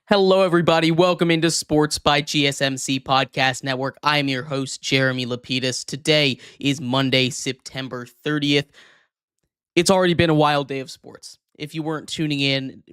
Hello, everybody. Welcome into Sports by GSMC Podcast Network. I'm your host, Jeremy Lapidus. Today is Monday, September 30th. It's already been a wild day of sports. If you weren't tuning in,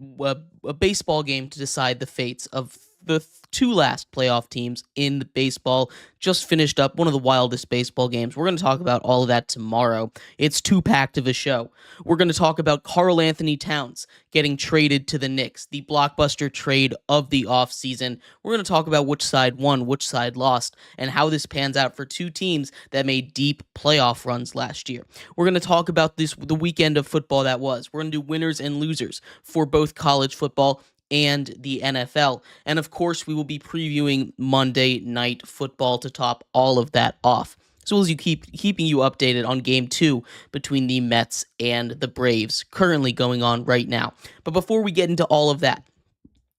a baseball game to decide the fates of the two last playoff teams in the baseball just finished up, one of the wildest baseball games. We're going to talk about all of that tomorrow. It's too packed of a show. We're going to talk about Karl Anthony Towns getting traded to the Knicks, the blockbuster trade of the offseason. We're going to talk about which side won, which side lost, and how this pans out for two teams that made deep playoff runs last year. We're going to talk about the weekend of football that was. We're going to do winners and losers for both college football and the NFL. And of course, we will be previewing Monday Night Football to top all of that off, as well as keeping you updated on Game 2 between the Mets and the Braves, currently going on right now. But before we get into all of that,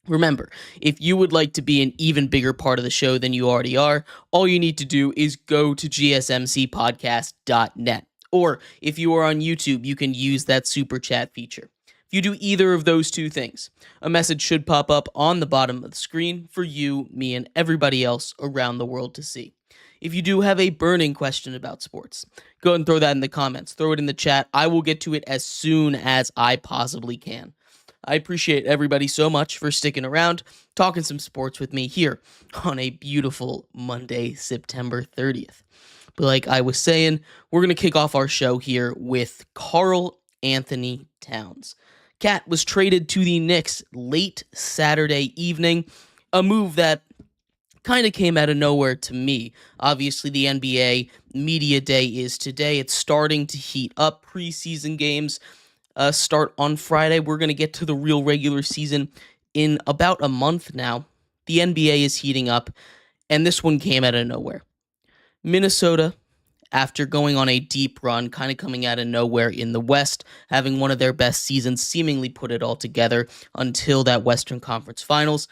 remember, if you would like to be an even bigger part of the show than you already are, all you need to do is go to gsmcpodcast.net. Or if you are on YouTube, you can use that super chat feature. If you do either of those two things, a message should pop up on the bottom of the screen for you, me, and everybody else around the world to see. If you do have a burning question about sports, go ahead and throw that in the comments. Throw it in the chat. I will get to it as soon as I possibly can. I appreciate everybody so much for sticking around, talking some sports with me here on a beautiful Monday, September 30th. But like I was saying, we're going to kick off our show here with Karl Anthony Towns. Cat was traded to the Knicks late Saturday evening, a move that kind of came out of nowhere to me. Obviously, the NBA Media Day is today. It's starting to heat up. Preseason games start on Friday. We're going to get to the real regular season in about a month now. The NBA is heating up, and this one came out of nowhere. Minnesota, after going on a deep run, kind of coming out of nowhere in the West, having one of their best seasons, seemingly put it all together until that Western Conference Finals.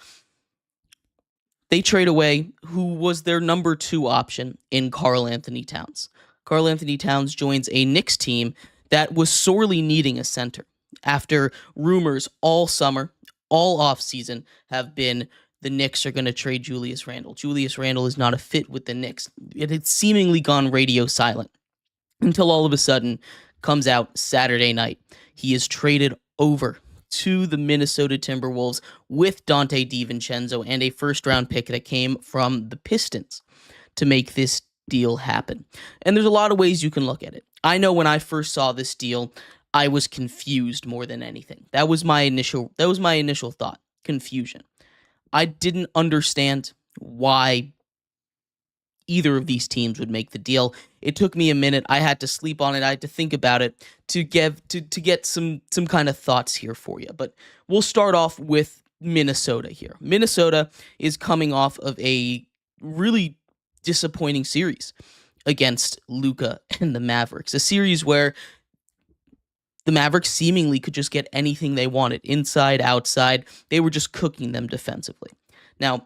They trade away who was their number 2 option in Karl Anthony Towns. Karl Anthony Towns joins a Knicks team that was sorely needing a center after rumors all summer, all offseason have been the Knicks are going to trade Julius Randle. Julius Randle is not a fit with the Knicks. It had seemingly gone radio silent until all of a sudden comes out Saturday night. He is traded over to the Minnesota Timberwolves with Donte DiVincenzo and a first-round pick that came from the Pistons to make this deal happen. And there's a lot of ways you can look at it. I know when I first saw this deal, I was confused more than anything. That was my initial thought, confusion. I didn't understand why either of these teams would make the deal. It took me a minute. I had to sleep on it. I had to think about it to get some kind of thoughts here for you. But we'll start off with Minnesota here. Minnesota is coming off of a really disappointing series against Luka and the Mavericks. A series where the Mavericks seemingly could just get anything they wanted, inside, outside. They were just cooking them defensively. Now,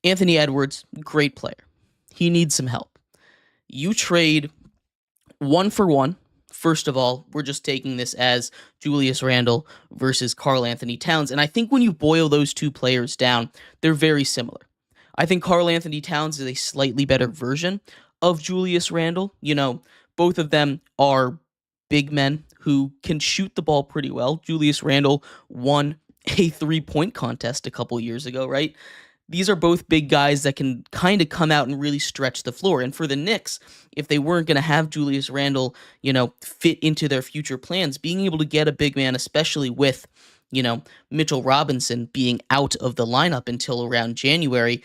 Anthony Edwards, great player. He needs some help. You trade 1-for-1. First of all, we're just taking this as Julius Randle versus Karl Anthony Towns. And I think when you boil those two players down, they're very similar. I think Karl Anthony Towns is a slightly better version of Julius Randle. You know, both of them are big men who can shoot the ball pretty well. Julius Randle won a 3-point contest a couple years ago, right? These are both big guys that can kind of come out and really stretch the floor. And for the Knicks, if they weren't going to have Julius Randle, fit into their future plans, being able to get a big man, especially with, Mitchell Robinson being out of the lineup until around January,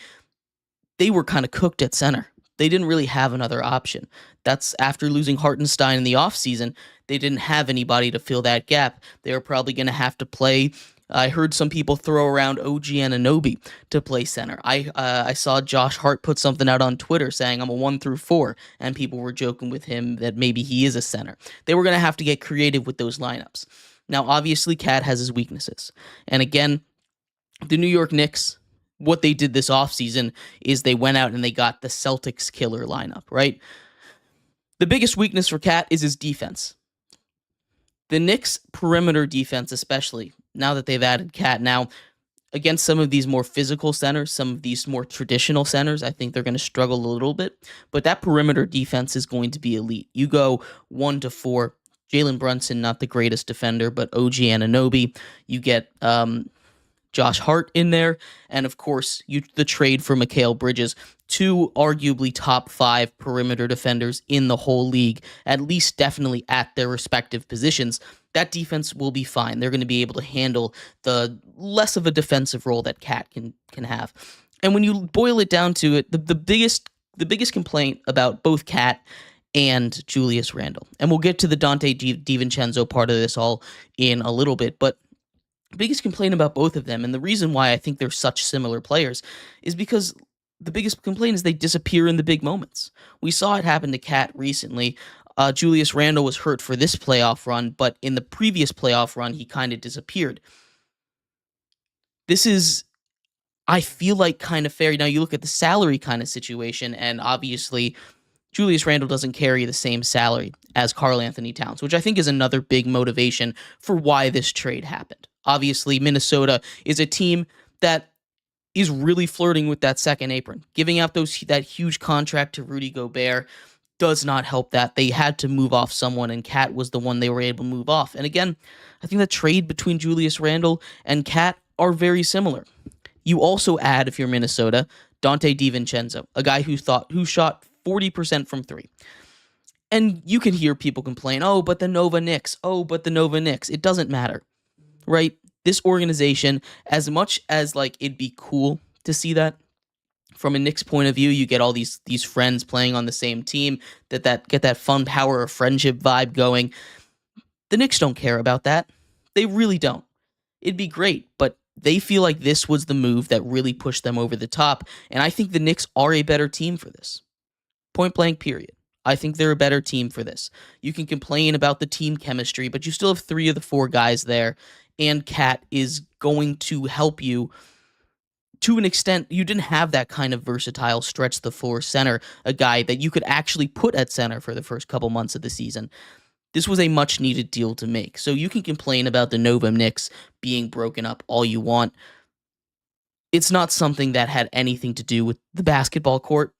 they were kind of cooked at center. They didn't really have another option. That's after losing Hartenstein in the offseason. They didn't have anybody to fill that gap. They were probably going to have to play. I heard some people throw around OG Anunoby to play center. I saw Josh Hart put something out on Twitter saying I'm a 1-through-4, and people were joking with him that maybe he is a center. They were going to have to get creative with those lineups. Now, obviously, Cat has his weaknesses. And again, the New York Knicks, what they did this offseason is they went out and they got the Celtics killer lineup, right? The biggest weakness for Cat is his defense. The Knicks' perimeter defense, especially, now that they've added Cat, now, Against some of these more physical centers, some of these more traditional centers, I think they're going to struggle a little bit. But that perimeter defense is going to be elite. You go 1 to 4. Jalen Brunson, not the greatest defender, but OG Anunoby. You get Josh Hart in there, and of course, the trade for Mikal Bridges, 2 arguably top 5 perimeter defenders in the whole league, at least definitely at their respective positions. That defense will be fine. They're going to be able to handle the less of a defensive role that Cat can have. And when you boil it down to it, the biggest complaint about both Cat and Julius Randle, and we'll get to the Donte DiVincenzo part of this all in a little bit, but biggest complaint about both of them, and the reason why I think they're such similar players, is because the biggest complaint is they disappear in the big moments. We saw it happen to Cat recently. Julius Randle was hurt for this playoff run, but in the previous playoff run, he kind of disappeared. This is, I feel like, kind of fair. Now, you look at the salary kind of situation, and obviously, Julius Randle doesn't carry the same salary as Karl Anthony Towns, which I think is another big motivation for why this trade happened. Obviously, Minnesota is a team that is really flirting with that second apron. Giving out that huge contract to Rudy Gobert does not help that. They had to move off someone, and Cat was the one they were able to move off. And again, I think the trade between Julius Randle and Cat are very similar. You also add, if you're Minnesota, Donte DiVincenzo, a guy who shot 40% from 3. And you can hear people complain, oh, but the Nova Knicks. It doesn't matter, right? This organization, as much as like it'd be cool to see that, from a Knicks point of view, you get all these friends playing on the same team, that get that fun power of friendship vibe going. The Knicks don't care about that. They really don't. It'd be great, but they feel like this was the move that really pushed them over the top, and I think the Knicks are a better team for this. Point blank, period. I think they're a better team for this. You can complain about the team chemistry, but you still have 3 of the 4 guys there, and Cat is going to help you to an extent. You didn't have that kind of versatile stretch the floor center, a guy that you could actually put at center for the first couple months of the season. This was a much needed deal to make. So you can complain about the Nova Knicks being broken up all you want. It's not something that had anything to do with the basketball court.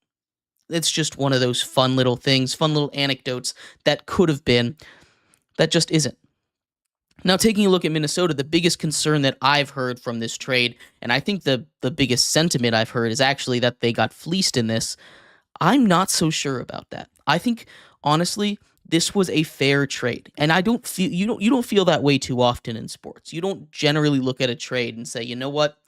It's just one of those fun little things, fun little anecdotes that could have been, that just isn't. Now, taking a look at Minnesota, the biggest concern that I've heard from this trade, and I think the biggest sentiment I've heard, is actually that they got fleeced in this. I'm not so sure about that. I think, honestly, this was a fair trade, and I don't feel you don't feel that way too often in sports. You don't generally look at a trade and say, you know what,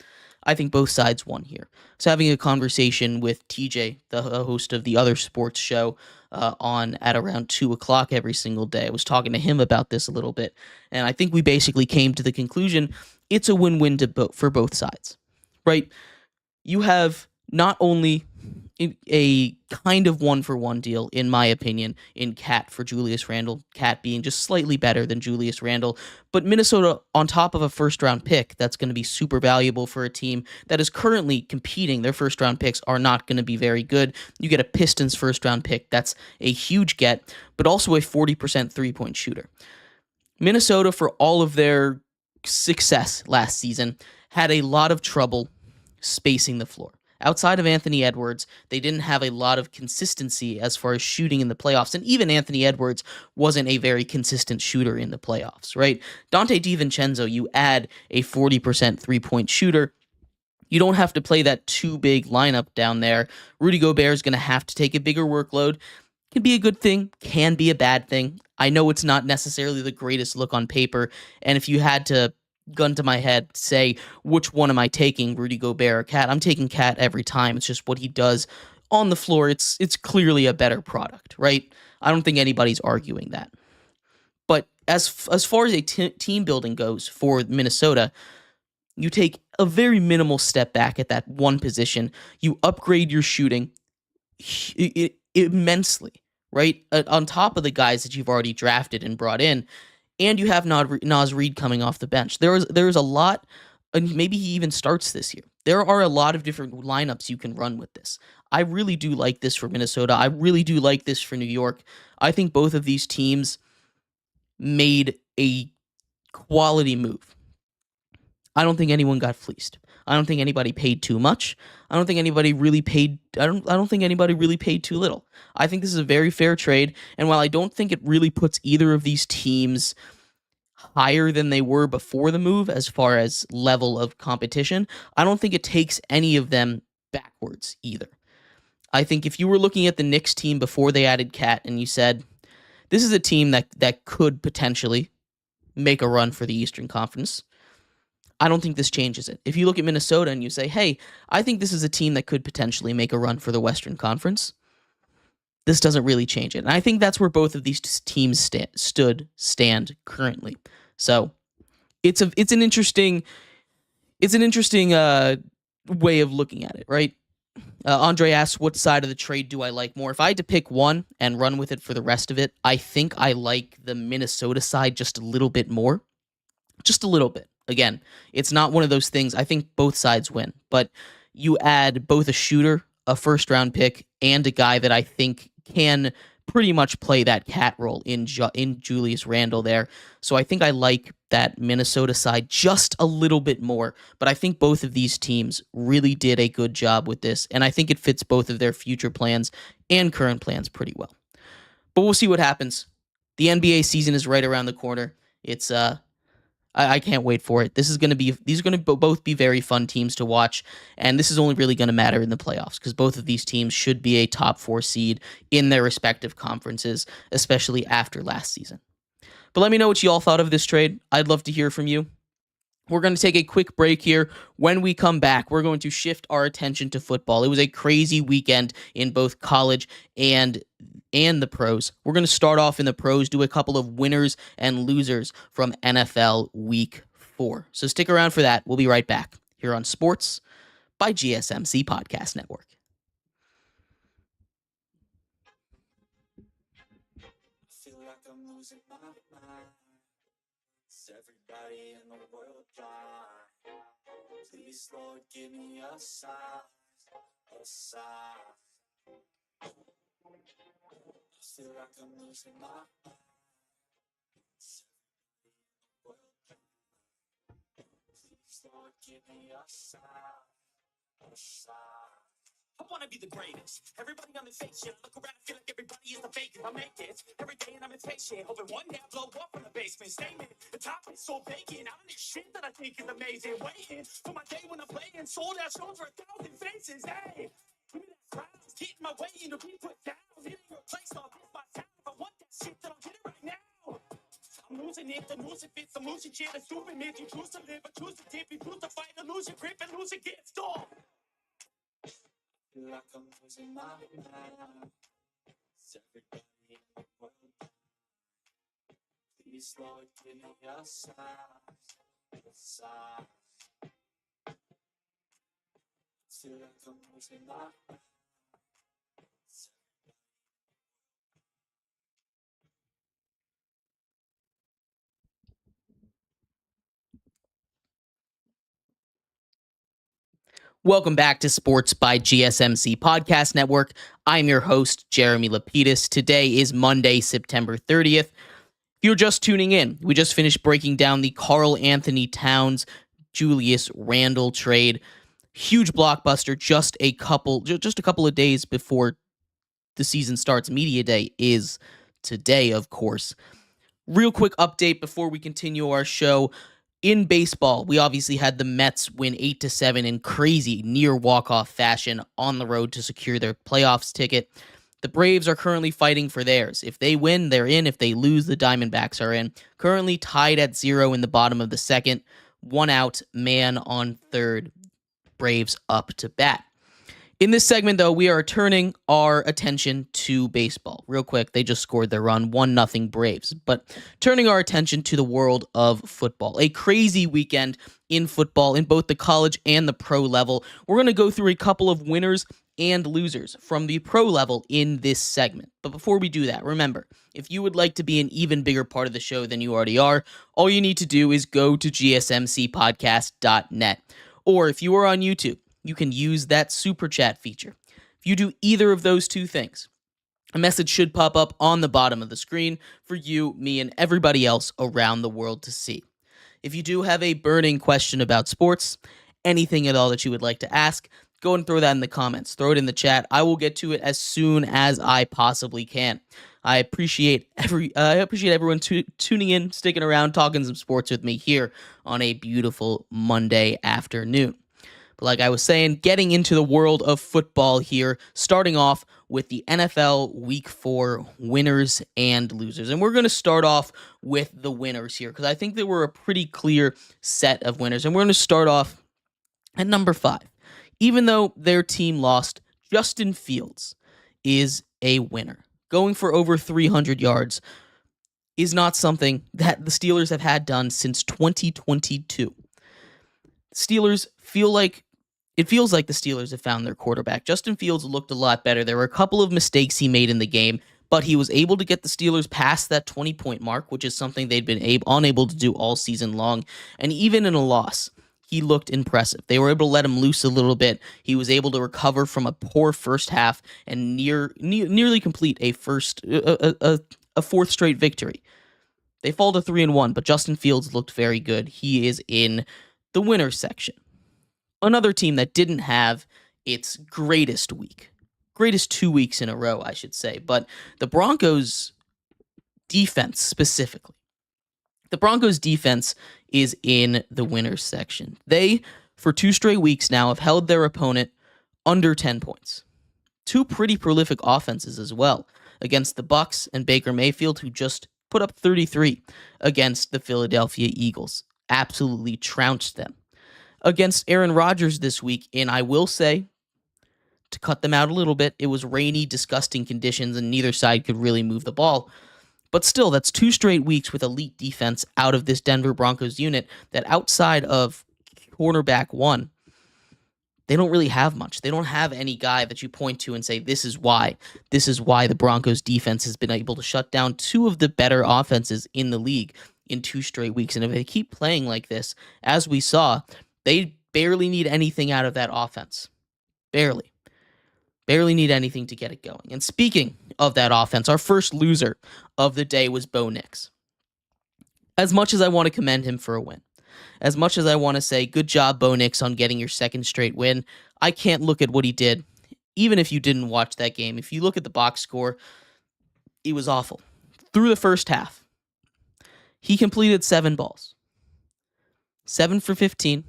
I think both sides won here. So having a conversation with TJ, the host of the other sports show, on at around 2:00 every single day. I was talking to him about this a little bit, and I think we basically came to the conclusion it's a win-win for both sides, right? You have not only a kind of 1-for-1 deal, in my opinion, in Cat for Julius Randle, Cat being just slightly better than Julius Randle, but Minnesota on top of a first-round pick that's going to be super valuable for a team that is currently competing. Their first-round picks are not going to be very good. You get a Pistons first-round pick. That's a huge get, but also a 40% three-point shooter. Minnesota, for all of their success last season, had a lot of trouble spacing the floor. Outside of Anthony Edwards, they didn't have a lot of consistency as far as shooting in the playoffs, and even Anthony Edwards wasn't a very consistent shooter in the playoffs, right? Donte DiVincenzo, you add a 40% three-point shooter. You don't have to play that too big lineup down there. Rudy Gobert is going to have to take a bigger workload. Can be a good thing, can be a bad thing. I know it's not necessarily the greatest look on paper, and if you had to gun to my head, say, which one am I taking, Rudy Gobert or Cat? I'm taking Cat every time. It's just what he does on the floor. It's clearly a better product, right? I don't think anybody's arguing that. But as far as a team building goes for Minnesota, you take a very minimal step back at that one position. You upgrade your shooting immensely, right? On top of the guys that you've already drafted and brought in. And you have Naz Reid coming off the bench. There's a lot, and maybe he even starts this year. There are a lot of different lineups you can run with this. I really do like this for Minnesota. I really do like this for New York. I think both of these teams made a quality move. I don't think anyone got fleeced. I don't think anybody paid too much. I don't think anybody really paid I don't think anybody really paid too little. I think this is a very fair trade, and while I don't think it really puts either of these teams higher than they were before the move as far as level of competition, I don't think it takes any of them backwards either. I think if you were looking at the Knicks team before they added Cat and you said, this is a team that could potentially make a run for the Eastern Conference, I don't think this changes it. If you look at Minnesota and you say, hey, I think this is a team that could potentially make a run for the Western Conference, this doesn't really change it. And I think that's where both of these teams stand currently. So it's an interesting way of looking at it, right? Andre asks, what side of the trade do I like more? If I had to pick one and run with it for the rest of it, I think I like the Minnesota side just a little bit more. Just a little bit. Again, it's not one of those things. I think both sides win, but you add both a shooter, a first-round pick, and a guy that I think can pretty much play that cat role in Julius Randle there. So I think I like that Minnesota side just a little bit more, but I think both of these teams really did a good job with this, and I think it fits both of their future plans and current plans pretty well. But we'll see what happens. The NBA season is right around the corner. It's I can't wait for it. These are going to both be very fun teams to watch, and this is only really going to matter in the playoffs because both of these teams should be a top 4 seed in their respective conferences, especially after last season. But let me know what you all thought of this trade. I'd love to hear from you. We're going to take a quick break here. When we come back, we're going to shift our attention to football. It was a crazy weekend in both college and the pros. We're going to start off in the pros, do a couple of winners and losers from NFL Week 4. So stick around for that. We'll be right back here on Sports by GSMC Podcast Network. I feel like I'm losing my mind. Is everybody in the world blind? Please, Lord, give me a sign, a sign. I feel like I'm losing my mind. Is everybody in the world blind? Please, Lord, give me a sign, a sign. I wanna be the greatest. Everybody on the fake shit. I look around and feel like everybody is the fakest. I make it every day and I'm in fake shit. Hoping one day I blow up from the basement. Statement, the top is so vacant. I'm in this shit that I think is amazing. Waiting for my day when I'm playing. Sold out shows for 1,000 faces. Hey, give me that crowd. Getting my way into be put down. It ain't your place, I'll get my town. If I want that shit, then I'll get it right now. I'm losing it, the news it fits. I'm losing shit, a stupid myth. You choose to live, but choose to dip. You choose to fight, and lose your grip, and lose against all. Like I'm losing my mind. Is everybody in the world blind? Please, Lord, give me a sign, a sign. I feel like I'm losing my mind. Welcome back to Sports by GSMC Podcast Network. I'm your host, Jeremy Lapidus. Today is Monday, September 30th. If you're just tuning in, we just finished breaking down the Karl Anthony Towns, Julius Randle trade. Huge blockbuster just a couple of days before the season starts. Media Day is today, of course. Real quick update before we continue our show. In baseball, we obviously had the Mets win 8-7 in crazy near walk-off fashion on the road to secure their playoffs ticket. The Braves are currently fighting for theirs. If they win, they're in. If they lose, the Diamondbacks are in. Currently tied at 0 in the bottom of the second. 1 out, man on third. Braves up to bat. In this segment, though, we are turning our attention to baseball. Real quick, they just scored their run, 1-0 Braves. But turning our attention to the world of football. A crazy weekend in football, in both the college and the pro level. We're going to go through a couple of winners and losers from the pro level in this segment. But before we do that, remember, if you would like to be an even bigger part of the show than you already are, all you need to do is go to gsmcpodcast.net. Or if you are on YouTube, you can use that super chat feature. If you do either of those two things, a message should pop up on the bottom of the screen for you, me, and everybody else around the world to see. If you do have a burning question about sports, anything at all that you would like to ask, go and throw that in the comments. Throw it in the chat. I will get to it as soon as I possibly can. I appreciate everyone tuning in, sticking around, talking some sports with me here on a beautiful Monday afternoon. But like I was saying, getting into the world of football here, starting off with the NFL Week 4 winners and losers. And we're going to start off with the winners here because I think there were a pretty clear set of winners. And we're going to start off at number 5. Even though their team lost, Justin Fields is a winner. Going for over 300 yards is not something that the Steelers have had done since 2022. Steelers feels like the Steelers have found their quarterback. Justin Fields looked a lot better. There were a couple of mistakes he made in the game, but he was able to get the Steelers past that 20-point mark, which is something they'd been unable to do all season long. And even in a loss, he looked impressive. They were able to let him loose a little bit. He was able to recover from a poor first half and nearly complete a fourth straight victory. They fall to 3-1, but Justin Fields looked very good. He is in the winners section. Another team that didn't have its greatest 2 weeks in a row, I should say, but the Broncos defense specifically. The Broncos defense is in the winners section. They, for 2 straight weeks now, have held their opponent under 10 points. 2 pretty prolific offenses as well against the Bucs and Baker Mayfield, who just put up 33 against the Philadelphia Eagles. Absolutely trounced them. Against Aaron Rodgers this week, and I will say, to cut them out a little bit, it was rainy, disgusting conditions, and neither side could really move the ball. But still, that's 2 straight weeks with elite defense out of this Denver Broncos unit that outside of cornerback 1, they don't really have much. They don't have any guy that you point to and say, this is why the Broncos defense has been able to shut down 2 of the better offenses in the league in 2 straight weeks. And if they keep playing like this, as we saw, they barely need anything out of that offense. Barely need anything to get it going. And speaking of that offense, our first loser of the day was Bo Nix. As much as I want to commend him for a win, as much as I want to say, good job, Bo Nix, on getting your second straight win, I can't look at what he did. Even if you didn't watch that game, if you look at the box score, he was awful. Through the first half, he completed 7 balls. 7 for 15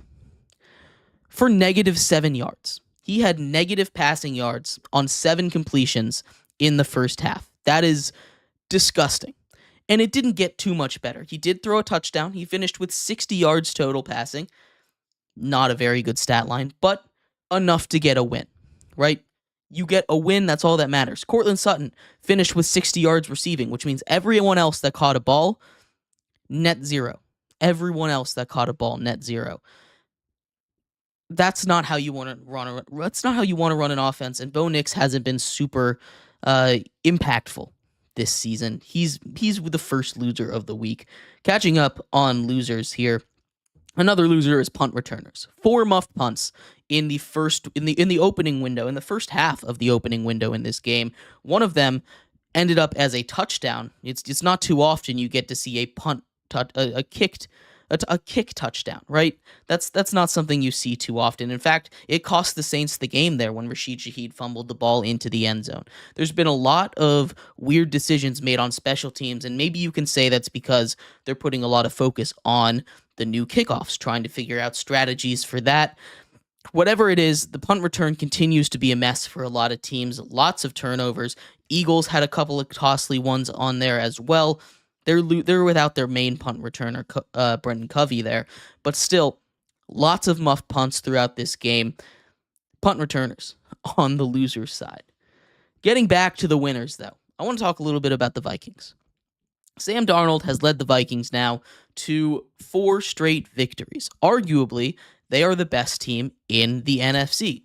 for -7 yards. He had negative passing yards on 7 completions in the first half. That is disgusting. And it didn't get too much better. He did throw a touchdown. He finished with 60 yards total passing. Not a very good stat line, but enough to get a win, right? You get a win, that's all that matters. Cortland Sutton finished with 60 yards receiving, which means everyone else that caught a ball, net 0. Everyone else that caught a ball, net 0. That's not how you want to run. That's not how you want to run an offense. And Bo Nix hasn't been super impactful this season. He's the first loser of the week. Catching up on losers here. Another loser is punt returners. 4 muffed punts in the opening window, in the first half of the opening window in this game. One of them ended up as a touchdown. It's not too often you get to see a punt a kick touchdown, right? That's not something you see too often. In fact, it cost the Saints the game there when Rashid Shaheed fumbled the ball into the end zone. There's been a lot of weird decisions made on special teams, and maybe you can say that's because they're putting a lot of focus on the new kickoffs, trying to figure out strategies for that. Whatever it is, the punt return continues to be a mess for a lot of teams. Lots of turnovers. Eagles had a couple of costly ones on there as well. They're without their main punt returner, Brendan Covey there. But still, lots of muffed punts throughout this game. Punt returners on the loser's side. Getting back to the winners, though, I want to talk a little bit about the Vikings. Sam Darnold has led the Vikings now to 4 straight victories. Arguably, they are the best team in the NFC.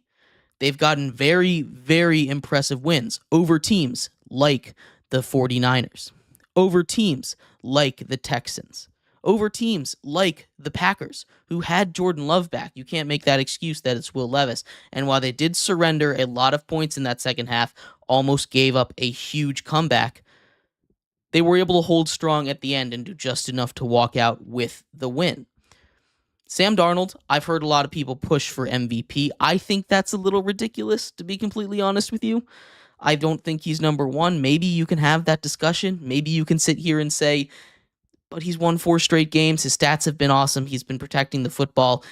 They've gotten very, very impressive wins over teams like the 49ers, over teams like the Texans, over teams like the Packers, who had Jordan Love back. You can't make that excuse that it's Will Levis. And while they did surrender a lot of points in that second half, almost gave up a huge comeback, they were able to hold strong at the end and do just enough to walk out with the win. Sam Darnold, I've heard a lot of people push for MVP. I think that's a little ridiculous, to be completely honest with you. I don't think he's number one. Maybe you can have that discussion. Maybe you can sit here and say, but he's won 4 straight games. His stats have been awesome. He's been protecting the football.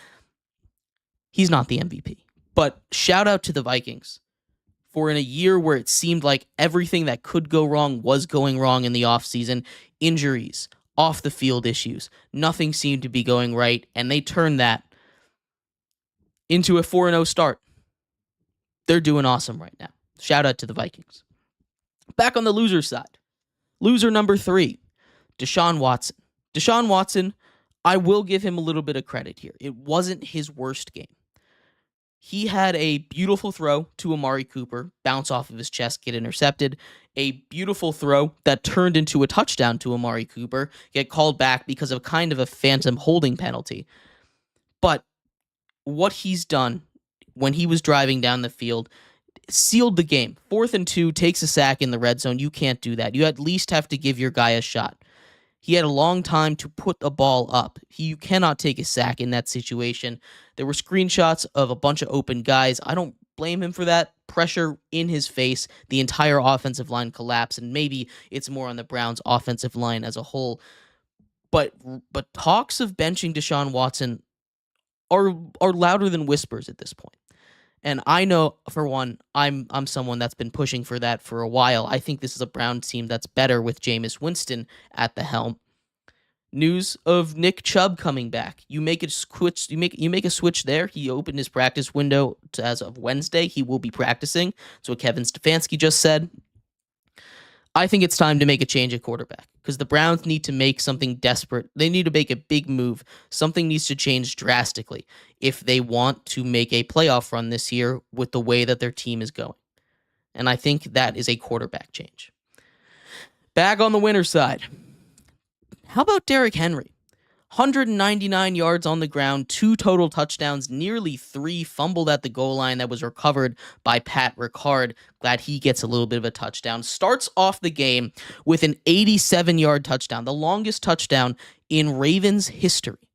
He's not the MVP. But shout out to the Vikings for, in a year where it seemed like everything that could go wrong was going wrong in the offseason, injuries, off the field issues, nothing seemed to be going right, and they turned that into a 4-0 start. They're doing awesome right now. Shout out to the Vikings. Back on the loser side. Loser number 3, Deshaun Watson. Deshaun Watson, I will give him a little bit of credit here. It wasn't his worst game. He had a beautiful throw to Amari Cooper, bounce off of his chest, get intercepted. A beautiful throw that turned into a touchdown to Amari Cooper, get called back because of kind of a phantom holding penalty. But what he's done when he was driving down the field sealed the game. 4th and 2, takes a sack in the red zone. You can't do that. You at least have to give your guy a shot. He had a long time to put the ball up. You cannot take a sack in that situation. There were screenshots of a bunch of open guys. I don't blame him for that. Pressure in his face. The entire offensive line collapsed, and maybe it's more on the Browns' offensive line as a whole. But talks of benching Deshaun Watson are louder than whispers at this point. And I know, for one, I'm someone that's been pushing for that for a while. I think this is a Browns team that's better with Jameis Winston at the helm. News of Nick Chubb coming back. You make a switch. You make a switch there. He opened his practice window as of Wednesday. He will be practicing. That's what Kevin Stefanski just said. I think it's time to make a change at quarterback because the Browns need to make something desperate. They need to make a big move. Something needs to change drastically if they want to make a playoff run this year with the way that their team is going. And I think that is a quarterback change. Back on the winner's side. How about Derrick Henry? 199 yards on the ground, 2 total touchdowns, nearly 3 fumbled at the goal line that was recovered by Pat Ricard. Glad he gets a little bit of a touchdown. Starts off the game with an 87-yard touchdown, the longest touchdown in Ravens history.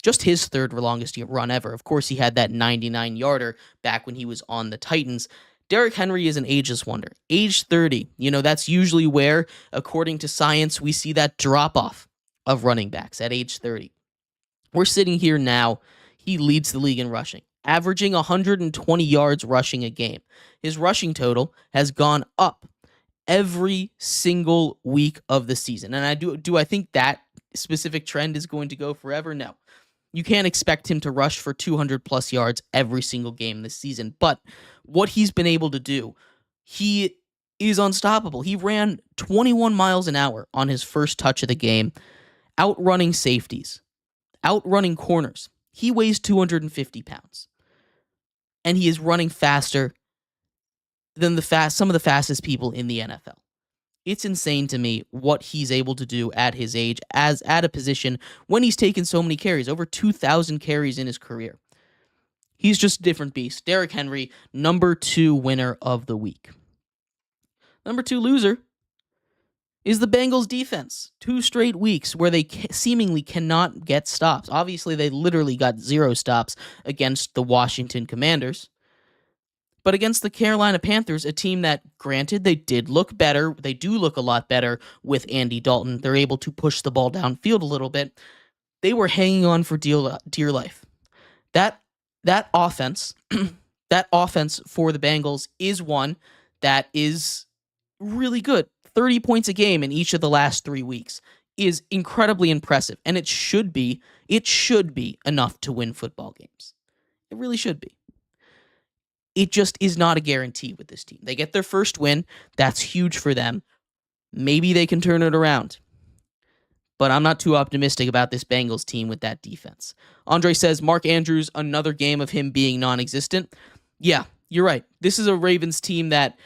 Just his 3rd longest run ever. Of course, he had that 99-yarder back when he was on the Titans. Derrick Henry is an ageless wonder. Age 30, that's usually where, according to science, we see that drop-off of running backs at age 30. We're sitting here now. He leads the league in rushing, averaging 120 yards rushing a game. His rushing total has gone up every single week of the season. And I think that specific trend is going to go forever? No. You can't expect him to rush for 200 plus yards every single game this season. But what he's been able to do, he is unstoppable. He ran 21 miles an hour on his first touch of the game, outrunning safeties, outrunning corners. He weighs 250 pounds. And he is running faster than some of the fastest people in the NFL. It's insane to me what he's able to do at his age, as at a position when he's taken so many carries, over 2,000 carries in his career. He's just a different beast. Derrick Henry, number 2 winner of the week. Number 2 loser is the Bengals defense. 2 straight weeks where they seemingly cannot get stops. Obviously, they literally got 0 stops against the Washington Commanders. But against the Carolina Panthers, a team that, granted, they did look better. They do look a lot better with Andy Dalton. They're able to push the ball downfield a little bit. They were hanging on for dear life. That offense, that offense for the Bengals is one that is really good. 30 points a game in each of the last 3 weeks is incredibly impressive, and it should be enough to win football games. It really should be. It just is not a guarantee with this team. They get their first win. That's huge for them. Maybe they can turn it around. But I'm not too optimistic about this Bengals team with that defense. Andre says, Mark Andrews, another game of him being non-existent. Yeah, you're right. This is a Ravens team that,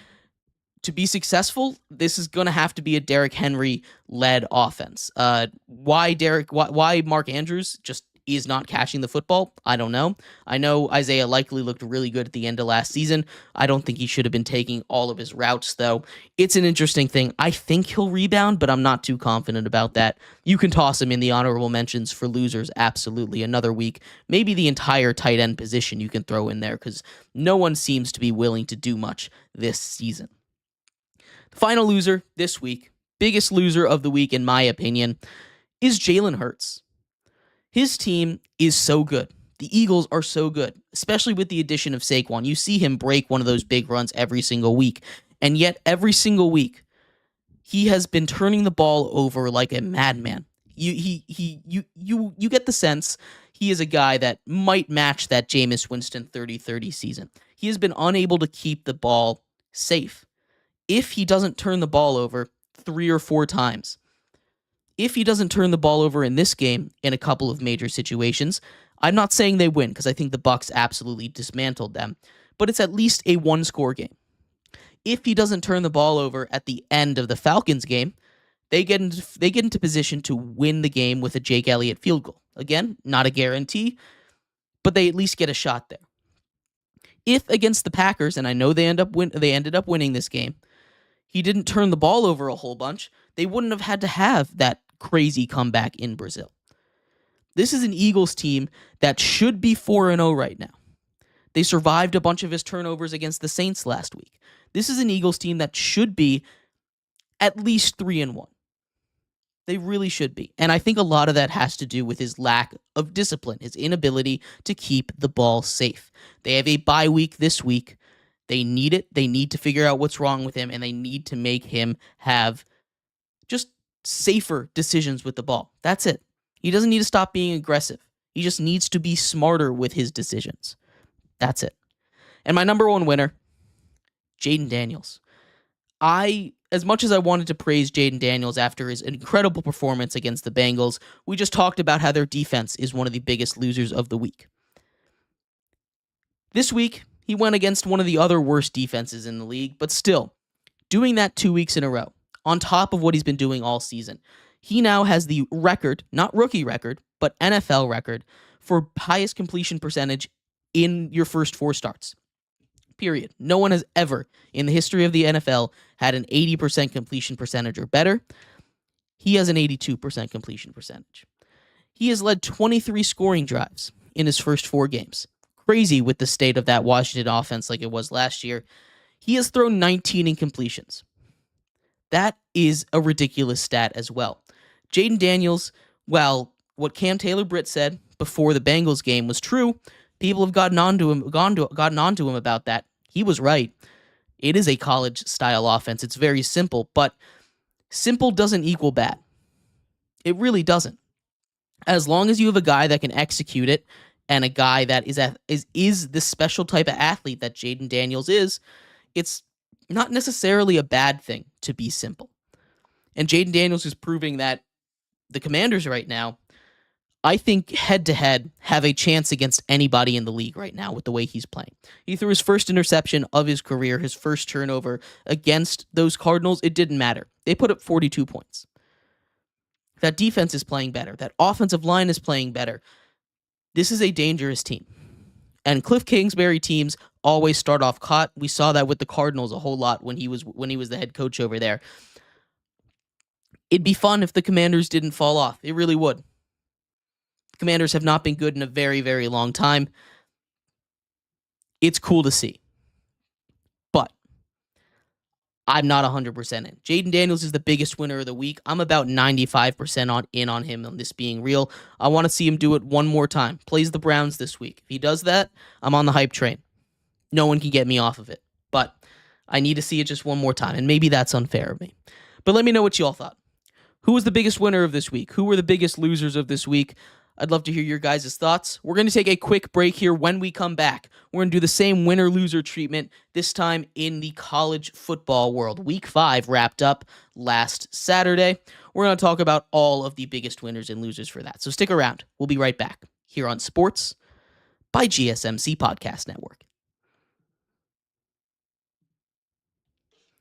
to be successful, this is going to have to be a Derrick Henry-led offense. Why Mark Andrews? Just is not catching the football? I don't know. I know Isaiah Likely looked really good at the end of last season. I don't think he should have been taking all of his routes, though. It's an interesting thing. I think he'll rebound, but I'm not too confident about that. You can toss him in the honorable mentions for losers, absolutely. Another week, maybe the entire tight end position you can throw in there, because no one seems to be willing to do much this season. The final loser this week, biggest loser of the week in my opinion, is Jalen Hurts. His team is so good. The Eagles are so good, especially with the addition of Saquon. You see him break one of those big runs every single week, and yet every single week, he has been turning the ball over like a madman. You get the sense he is a guy that might match that Jameis Winston 30-30 season. He has been unable to keep the ball safe. If he doesn't turn the ball over 3 or 4 times, if he doesn't turn the ball over in this game in a couple of major situations, I'm not saying they win because I think the Bucs absolutely dismantled them, but it's at least a 1-score game. If he doesn't turn the ball over at the end of the Falcons game, they get into position to win the game with a Jake Elliott field goal. Again, not a guarantee, but they at least get a shot there. If against the Packers, and I know they ended up winning this game, he didn't turn the ball over a whole bunch, they wouldn't have had to have that crazy comeback in Brazil. This is an Eagles team that should be 4-0 right now. They survived a bunch of his turnovers against the Saints last week. This is an Eagles team that should be at least 3-1. They really should be. And I think a lot of that has to do with his lack of discipline, his inability to keep the ball safe. They have a bye week this week. They need it. They need to figure out what's wrong with him, and they need to make him have just safer decisions with the ball. That's it. He doesn't need to stop being aggressive. He just needs to be smarter with his decisions. That's it. And my number one winner, Jaden Daniels. As much as I wanted to praise Jaden Daniels after his incredible performance against the Bengals, we just talked about how their defense is one of the biggest losers of the week. This week, he went against one of the other worst defenses in the league, but still, doing that 2 weeks in a row, on top of what he's been doing all season, he now has the record, not rookie record, but NFL record for highest completion percentage in your first 4 starts. Period. No one has ever, in the history of the NFL, had an 80% completion percentage or better. He has an 82% completion percentage. He has led 23 scoring drives in his first 4 games. Crazy with the state of that Washington offense like it was last year. He has thrown 19 incompletions. That is a ridiculous stat as well. Jaden Daniels, well, what Cam Taylor-Britt said before the Bengals game was true. People have gotten on to him about that. He was right. It is a college-style offense. It's very simple, but simple doesn't equal bad. It really doesn't. As long as you have a guy that can execute it and a guy that is the special type of athlete that Jaden Daniels is, it's not necessarily a bad thing to be simple. And Jaden Daniels is proving that the Commanders right now, I think head-to-head, have a chance against anybody in the league right now with the way he's playing. He threw his first interception of his career, his first turnover against those Cardinals. It didn't matter. They put up 42 points. That defense is playing better. That offensive line is playing better. This is a dangerous team. And Cliff Kingsbury teams always start off hot. We saw that with the Cardinals a whole lot when he was the head coach over there. It'd be fun if the Commanders didn't fall off. It really would. Commanders have not been good in a very, very long time. It's cool to see. But I'm not 100% in. Jaden Daniels is the biggest winner of the week. I'm about 95% in on him on this being real. I want to see him do it one more time. Plays the Browns this week. If he does that, I'm on the hype train. No one can get me off of it. But I need to see it just one more time, and maybe that's unfair of me. But let me know what you all thought. Who was the biggest winner of this week? Who were the biggest losers of this week? I'd love to hear your guys' thoughts. We're going to take a quick break here. When we come back, we're going to do the same winner-loser treatment, this time in the college football world. Week 5 wrapped up last Saturday. We're going to talk about all of the biggest winners and losers for that. So stick around. We'll be right back here on Sports by GSMC Podcast Network.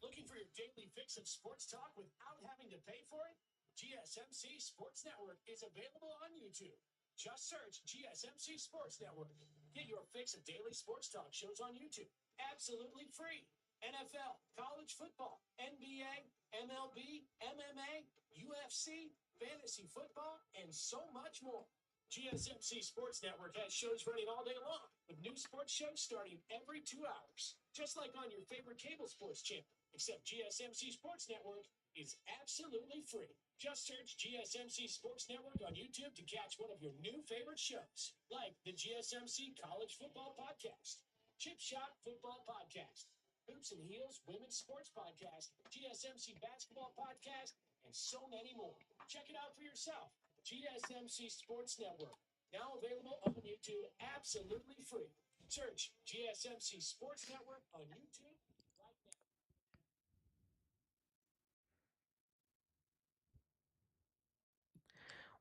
Looking for your daily fix of sports talk without having to pay for it? GSMC Sports Network is available on YouTube. Just search GSMC Sports Network. Get your fix of daily sports talk shows on YouTube. Absolutely free. NFL, college football, NBA, MLB, MMA, UFC, fantasy football, and so much more. GSMC Sports Network has shows running all day long, with new sports shows starting every 2 hours. Just like on your favorite cable sports channel, except GSMC Sports Network is absolutely free. Just search GSMC Sports Network on YouTube to catch one of your new favorite shows, like the GSMC College Football Podcast, Chip Shot Football Podcast, Hoops and Heels Women's Sports Podcast, GSMC Basketball Podcast, and so many more. Check it out for yourself. GSMC Sports Network, now available on YouTube, absolutely free. Search GSMC Sports Network on YouTube right now.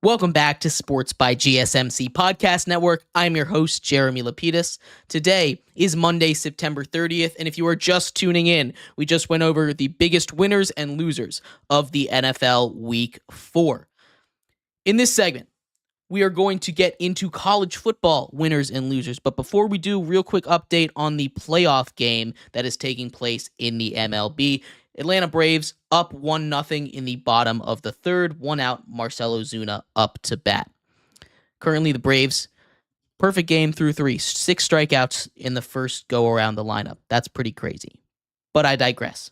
Welcome back to Sports by GSMC Podcast Network. I'm your host, Jeremy Lapidus. Today is Monday, September 30th, and if you are just tuning in, we just went over the biggest winners and losers of the NFL Week 4. In this segment, we are going to get into college football winners and losers, but before we do, real quick update on the playoff game that is taking place in the MLB. Atlanta Braves up 1-0 in the bottom of the third. One out, Marcell Ozuna up to bat. Currently, the Braves, perfect game through 3. 6 strikeouts in the first go-around the lineup. That's pretty crazy. But I digress.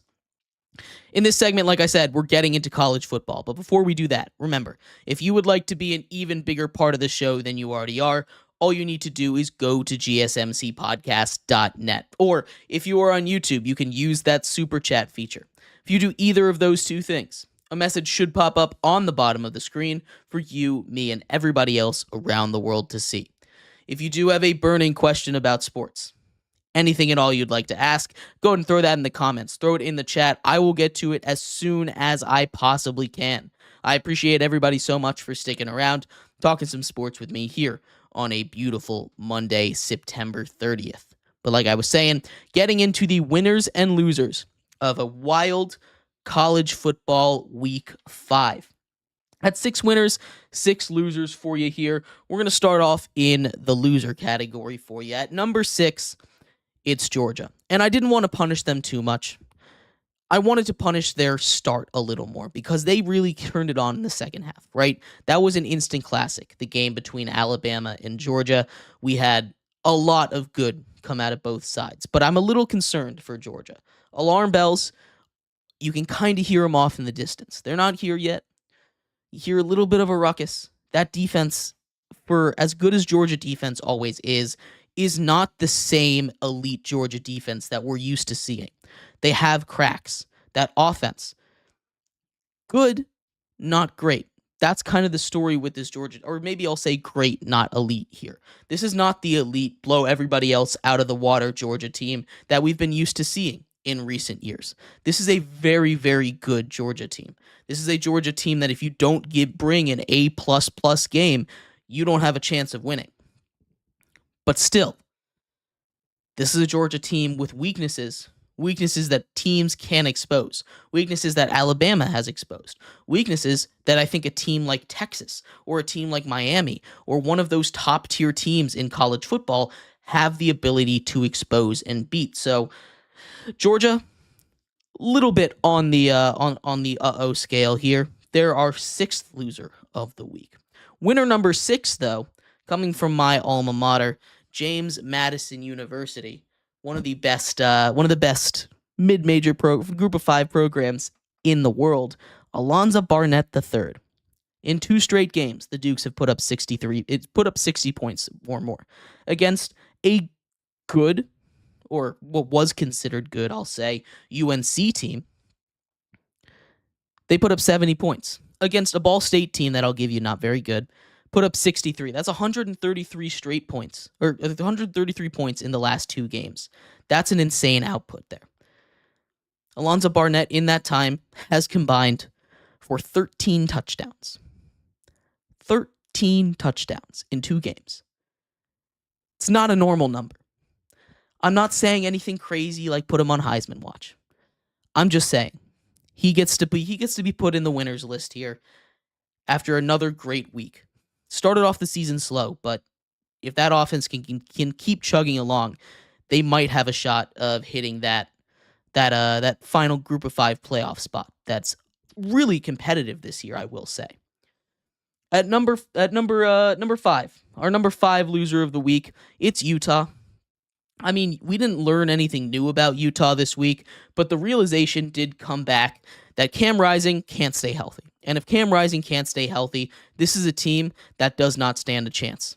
In this segment, like I said, we're getting into college football. But before we do that, remember, if you would like to be an even bigger part of the show than you already are, all you need to do is go to gsmcpodcast.net. Or if you are on YouTube, you can use that super chat feature. If you do either of those two things, a message should pop up on the bottom of the screen for you, me, and everybody else around the world to see. If you do have a burning question about sports, anything at all you'd like to ask, go ahead and throw that in the comments. Throw it in the chat. I will get to it as soon as I possibly can. I appreciate everybody so much for sticking around, talking some sports with me here on a beautiful Monday, September 30th. But like I was saying, getting into the winners and losers of a wild college football Week 5. That's 6 winners, 6 losers for you here. We're going to start off in the loser category for you. At number 6, it's Georgia. And I didn't want to punish them too much. I wanted to punish their start a little more because they really turned it on in the second half, right? That was an instant classic, the game between Alabama and Georgia. We had a lot of good come out of both sides, but I'm a little concerned for Georgia. Alarm bells, you can kind of hear them off in the distance. They're not here yet. You hear a little bit of a ruckus. That defense, for as good as Georgia defense always is not the same elite Georgia defense that we're used to seeing. They have cracks. That offense, good, not great. That's kind of the story with this Georgia, or maybe I'll say great, not elite here. This is not the elite, blow everybody else out of the water Georgia team that we've been used to seeing in recent years. This is a very, very good Georgia team. This is a Georgia team that if you don't bring an A++ game, you don't have a chance of winning. But still, this is a Georgia team with weaknesses that teams can expose, weaknesses that Alabama has exposed, weaknesses that I think a team like Texas or a team like Miami or one of those top-tier teams in college football have the ability to expose and beat. So Georgia, little bit on the uh-oh scale here. They're our 6th loser of the week. Winner number 6, though, coming from my alma mater, James Madison University, one of the best mid-major group of 5 programs in the world. Alonzo Barnett III. In 2 straight games, the Dukes have put up 60 points or more against a good, or what was considered good, I'll say, UNC team. They put up 70 points against a Ball State team that I'll give you not very good. Put up 63. That's 133 straight points, or 133 points in the last 2 games. That's an insane output there. Alonzo Barnett in that time has combined for 13 touchdowns. 13 touchdowns in 2 games. It's not a normal number. I'm not saying anything crazy like put him on Heisman watch. I'm just saying he gets to be put in the winners list here after another great week. started off the season slow, but if that offense can keep chugging along, they might have a shot of hitting that final group of 5 playoff spot. That's really competitive this year, I will say. At number 5, our number 5 loser of the week, it's Utah. I mean, we didn't learn anything new about Utah this week, but the realization did come back that Cam Rising can't stay healthy. And if Cam Rising can't stay healthy, this is a team that does not stand a chance.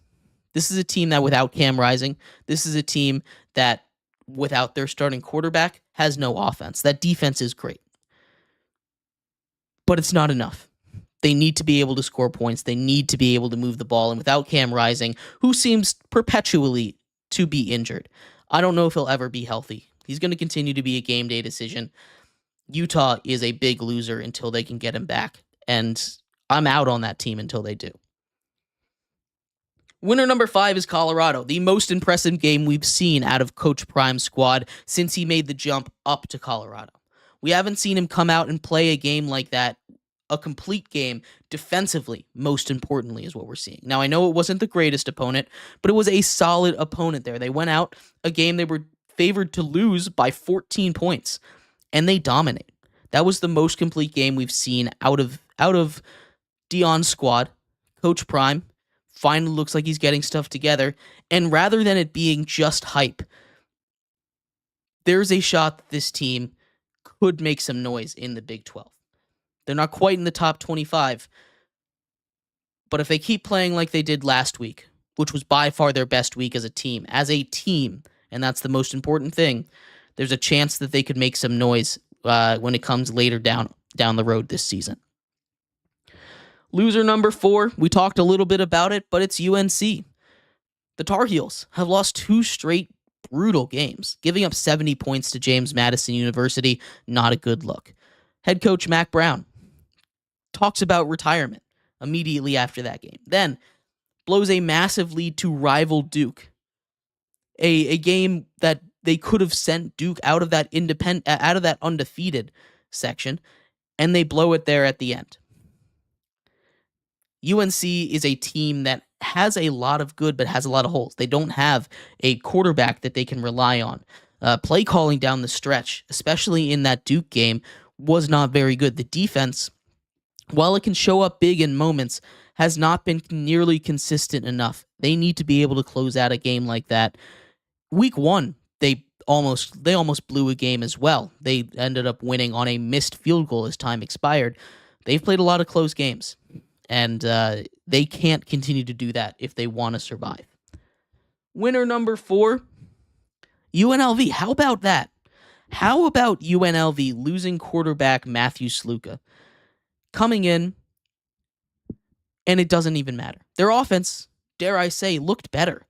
This is a team that without Cam Rising, this is a team that without their starting quarterback has no offense. That defense is great, but it's not enough. They need to be able to score points. They need to be able to move the ball. And without Cam Rising, who seems perpetually to be injured, I don't know if he'll ever be healthy. He's going to continue to be a game day decision. Utah is a big loser until they can get him back. And I'm out on that team until they do. Winner number 5 is Colorado, the most impressive game we've seen out of Coach Prime's squad since he made the jump up to Colorado. We haven't seen him come out and play a game like that, a complete game, defensively, most importantly, is what we're seeing. Now, I know it wasn't the greatest opponent, but it was a solid opponent there. They went out a game they were favored to lose by 14 points, and they dominate. That was the most complete game we've seen out of Dion's squad. Coach Prime finally looks like he's getting stuff together, and rather than it being just hype, there's a shot that this team could make some noise in the Big 12. They're not quite in the top 25, but if they keep playing like they did last week, which was by far their best week as a team, and that's the most important thing, there's a chance that they could make some noise when it comes later down the road this season. Loser number 4, we talked a little bit about it, but it's UNC. The Tar Heels have lost 2 straight brutal games, giving up 70 points to James Madison University. Not a good look. Head coach Mac Brown talks about retirement immediately after that game. Then blows a massive lead to rival Duke. A game that they could have sent Duke out of that undefeated section, and they blow it there at the end. UNC is a team that has a lot of good, but has a lot of holes. They don't have a quarterback that they can rely on. Play calling down the stretch, especially in that Duke game, was not very good. The defense, while it can show up big in moments, has not been nearly consistent enough. They need to be able to close out a game like that. Week 1, they almost blew a game as well. They ended up winning on a missed field goal as time expired. They've played a lot of close games, and they can't continue to do that if they want to survive. Winner number 4, UNLV. How about that? How about UNLV losing quarterback Matthew Sluka? Coming in, and it doesn't even matter. Their offense, dare I say, looked better.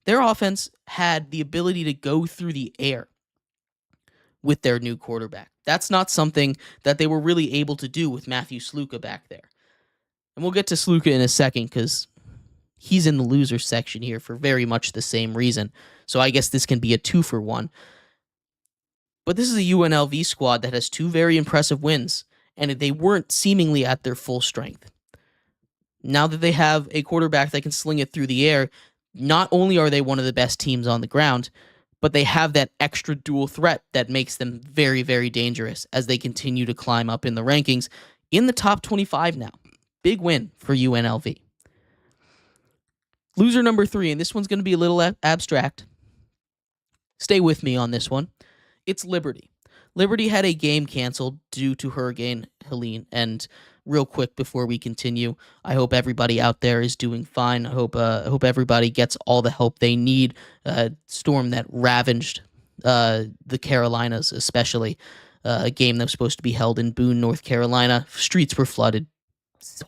Their offense had the ability to go through the air with their new quarterback. That's not something that they were really able to do with Matthew Sluka back there. And we'll get to Sluka in a second because he's in the loser section here for very much the same reason. So I guess this can be a 2-for-1. But this is a UNLV squad that has 2 very impressive wins, and they weren't seemingly at their full strength. Now that they have a quarterback that can sling it through the air, not only are they one of the best teams on the ground, but they have that extra dual threat that makes them very, very dangerous as they continue to climb up in the rankings in the top 25 now. Big win for UNLV. Loser number 3, and this one's going to be a little abstract. Stay with me on this one. It's Liberty. Liberty had a game canceled due to Hurricane Helene. And real quick before we continue, I hope everybody out there is doing fine. I hope everybody gets all the help they need. Storm that ravaged the Carolinas, especially. A game that was supposed to be held in Boone, North Carolina. Streets were flooded.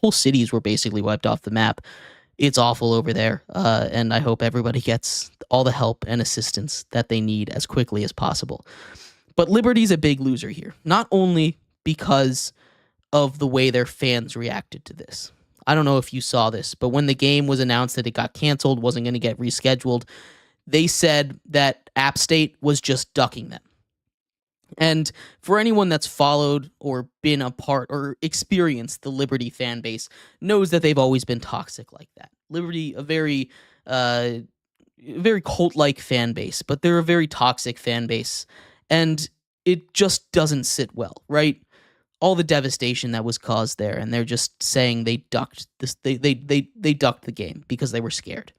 Whole cities were basically wiped off the map. It's awful over there, and I hope everybody gets all the help and assistance that they need as quickly as possible. But Liberty's a big loser here, not only because of the way their fans reacted to this. I don't know if you saw this, but when the game was announced that it got canceled, wasn't going to get rescheduled, they said that App State was just ducking them. And for anyone that's followed or been a part or experienced the Liberty fan base knows that they've always been toxic like that. Liberty, a very cult-like fan base, but they're a very toxic fan base, and it just doesn't sit well, right? All the devastation that was caused there, and they're just saying they ducked this. They ducked the game because they were scared.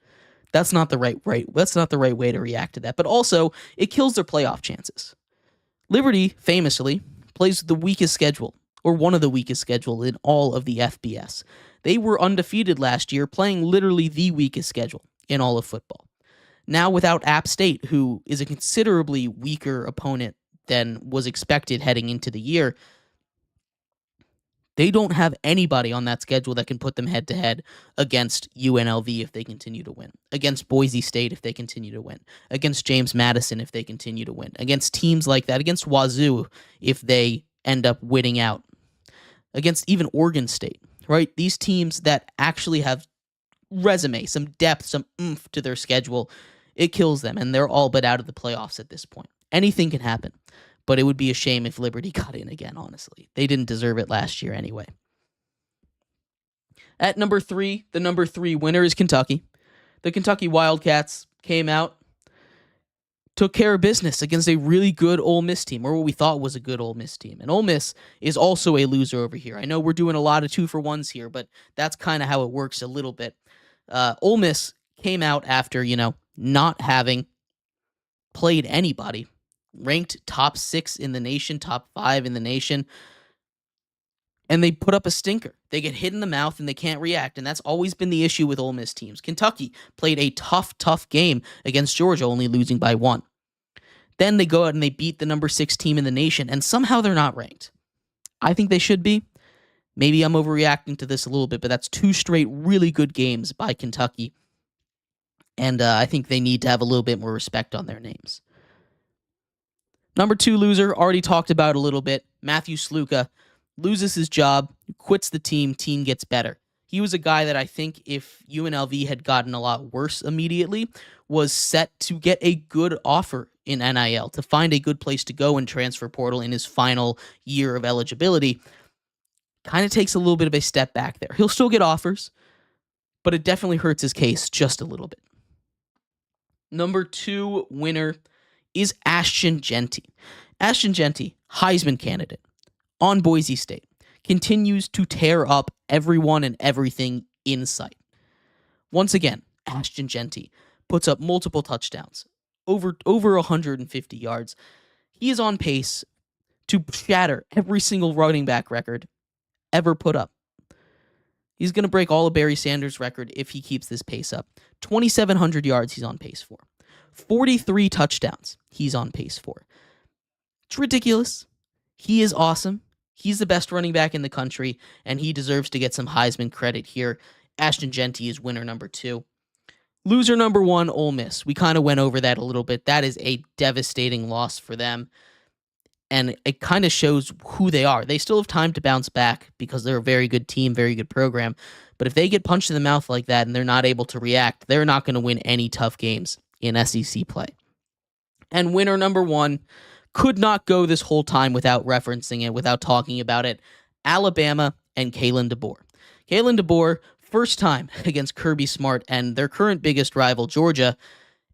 That's not the right. That's not the right way to react to that. But also, it kills their playoff chances. Liberty famously plays the weakest schedule, or one of the weakest schedule in all of the FBS. They were undefeated last year, playing literally the weakest schedule in all of football. Now without App State, who is a considerably weaker opponent than was expected heading into the year, they don't have anybody on that schedule that can put them head-to-head against UNLV if they continue to win, against Boise State if they continue to win, against James Madison if they continue to win, against teams like that, against Wazoo if they end up winning out, against even Oregon State, right? These teams that actually have resume, some depth, some oomph to their schedule, it kills them, and they're all but out of the playoffs at this point. Anything can happen. But it would be a shame if Liberty got in again, honestly. They didn't deserve it last year anyway. At number 3, the number 3 winner is Kentucky. The Kentucky Wildcats came out, took care of business against a really good Ole Miss team, or what we thought was a good Ole Miss team. And Ole Miss is also a loser over here. I know we're doing a lot of 2-for-1s here, but that's kind of how it works a little bit. Ole Miss came out after, not having played anybody, ranked top 6 in the nation, top 5 in the nation, and they put up a stinker. They get hit in the mouth and they can't react, and that's always been the issue with Ole Miss teams. Kentucky played a tough game against Georgia, only losing by 1. Then they go out and they beat the number 6 team in the nation, and somehow they're not ranked. I think they should be. Maybe I'm overreacting to this a little bit, but that's 2 straight really good games by Kentucky, and I think they need to have a little bit more respect on their names. Number 2 loser, already talked about a little bit. Matthew Sluka loses his job, quits the team gets better. He was a guy that I think if UNLV had gotten a lot worse immediately, was set to get a good offer in NIL, to find a good place to go in transfer portal in his final year of eligibility. Kind of takes a little bit of a step back there. He'll still get offers, but it definitely hurts his case just a little bit. Number 2 winner is Ashton Jeanty. Ashton Jeanty, Heisman candidate on Boise State, continues to tear up everyone and everything in sight. Once again, Ashton Jeanty puts up multiple touchdowns, over 150 yards. He is on pace to shatter every single running back record ever put up. He's going to break all of Barry Sanders' record if he keeps this pace up. 2,700 yards he's on pace for. 43 touchdowns he's on pace for. It's ridiculous. He is awesome. He's the best running back in the country, and he deserves to get some Heisman credit here. Ashton Jeanty is winner number 2. Loser number 1, Ole Miss. We kind of went over that a little bit. That is a devastating loss for them, and it kind of shows who they are. They still have time to bounce back because they're a very good team, very good program, but if they get punched in the mouth like that and they're not able to react, they're not going to win any tough games in SEC play. And winner number 1, could not go this whole time without referencing it, without talking about it, Alabama and Kalen DeBoer. Kalen DeBoer, first time against Kirby Smart and their current biggest rival, Georgia,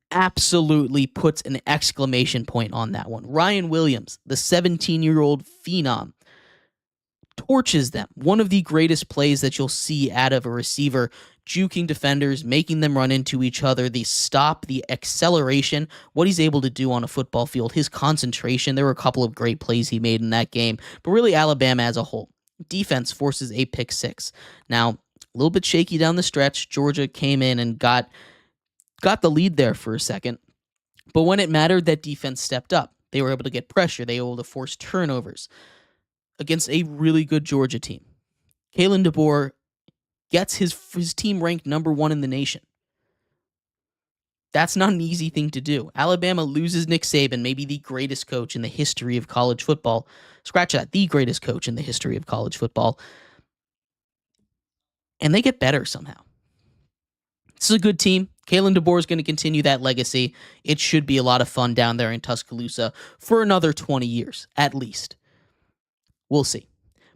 absolutely puts an exclamation point on that one. Ryan Williams, the 17-year-old phenom, torches them. One of the greatest plays that you'll see out of a receiver, juking defenders, making them run into each other, the stop, the acceleration, what he's able to do on a football field, his concentration. There were a couple of great plays he made in that game, but really Alabama as a whole. Defense forces a pick 6. Now, a little bit shaky down the stretch. Georgia came in and got the lead there for a second, but when it mattered, that defense stepped up. They were able to get pressure. They were able to force turnovers against a really good Georgia team. Kalen DeBoer gets his team ranked number 1 in the nation. That's not an easy thing to do. Alabama loses Nick Saban, maybe the greatest coach in the history of college football. Scratch that, the greatest coach in the history of college football. And they get better somehow. This is a good team. Kalen DeBoer is going to continue that legacy. It should be a lot of fun down there in Tuscaloosa for another 20 years, at least. We'll see.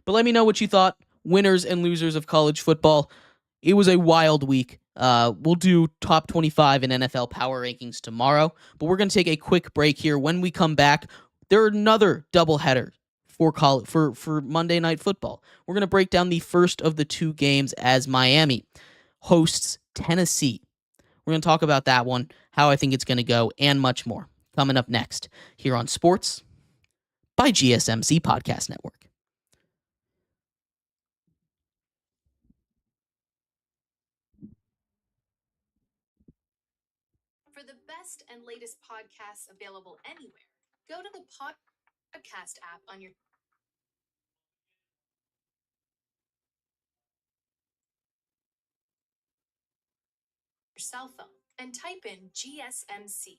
But let me know what you thought, winners and losers of college football. It was a wild week. We'll do top 25 in NFL power rankings tomorrow, but we're going to take a quick break here. When we come back, there are another doubleheader for Monday Night Football. We're going to break down the first of the two games as Miami hosts Tennessee. We're going to talk about that one, how I think it's going to go, and much more. Coming up next here on Sports by GSMC Podcast Network. For the best and latest podcasts available anywhere, go to the podcast app on your cell phone and type in GSMC.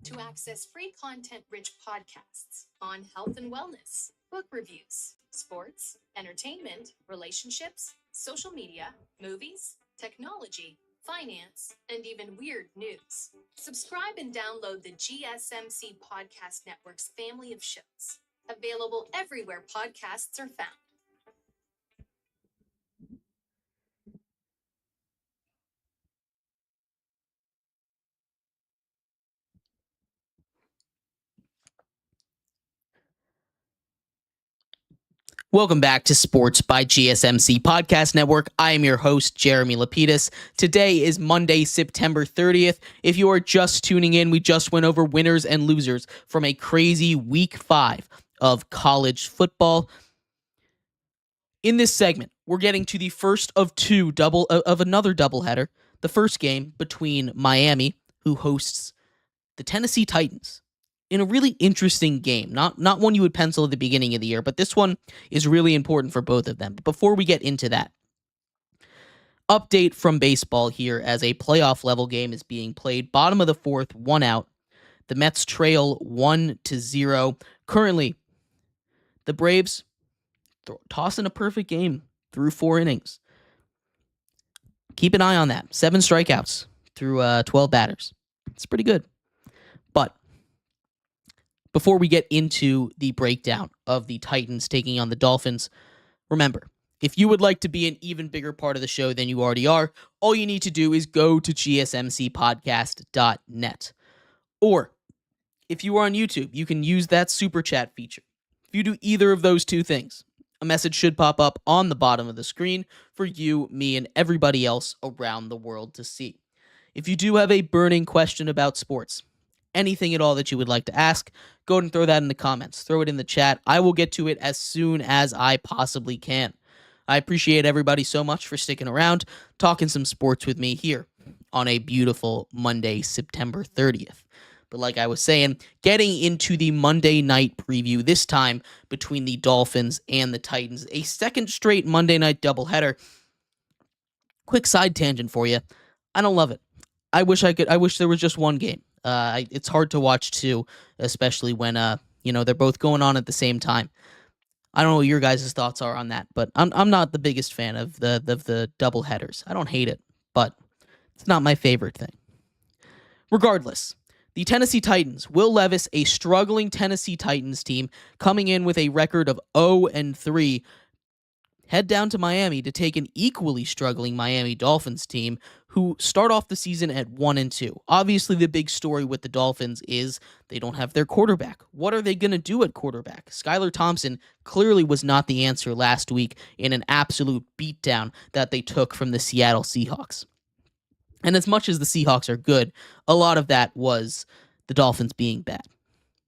To access free content-rich podcasts on health and wellness, book reviews, sports, entertainment, relationships, social media, movies, technology, finance, and even weird news. Subscribe and download the GSMC Podcast Network's family of shows, available everywhere podcasts are found. Welcome back to Sports by GSMC Podcast Network. I am your host, Jeremy Lapidus. Today is Monday, September 30th. If you are just tuning in, we just went over winners and losers from a crazy Week 5 of college football. In this segment, we're getting to the first of another doubleheader. The first game between Miami, who hosts the Tennessee Titans, in a really interesting game. Not one you would pencil at the beginning of the year, but this one is really important for both of them. But before we get into that, update from baseball here as a playoff level game is being played. Bottom of the fourth, 1 out. The Mets trail 1-0. Currently, the Braves tossing a perfect game through 4 innings. Keep an eye on that. 7 strikeouts through 12 batters. It's pretty good. But before we get into the breakdown of the Titans taking on the Dolphins, remember, if you would like to be an even bigger part of the show than you already are, all you need to do is go to gsmcpodcast.net. Or, if you are on YouTube, you can use that super chat feature. If you do either of those two things, a message should pop up on the bottom of the screen for you, me, and everybody else around the world to see. If you do have a burning question about sports, anything at all that you would like to ask, go ahead and throw that in the comments. Throw it in the chat. I will get to it as soon as I possibly can. I appreciate everybody so much for sticking around, talking some sports with me here on a beautiful Monday, September 30th. But like I was saying, getting into the Monday night preview, this time between the Dolphins and the Titans, a second straight Monday night doubleheader. Quick side tangent for you. I don't love it. I wish there was just one game. It's hard to watch two, especially when they're both going on at the same time. I don't know what your guys' thoughts are on that, but I'm not the biggest fan of the double headers. I don't hate it, but it's not my favorite thing. Regardless, the Tennessee Titans, Will Levis, a struggling Tennessee Titans team, coming in with a record of 0-3, head down to Miami to take an equally struggling Miami Dolphins team who start off the season at 1-2. Obviously, the big story with the Dolphins is they don't have their quarterback. What are they going to do at quarterback? Skylar Thompson clearly was not the answer last week in an absolute beatdown that they took from the Seattle Seahawks. And as much as the Seahawks are good, a lot of that was the Dolphins being bad.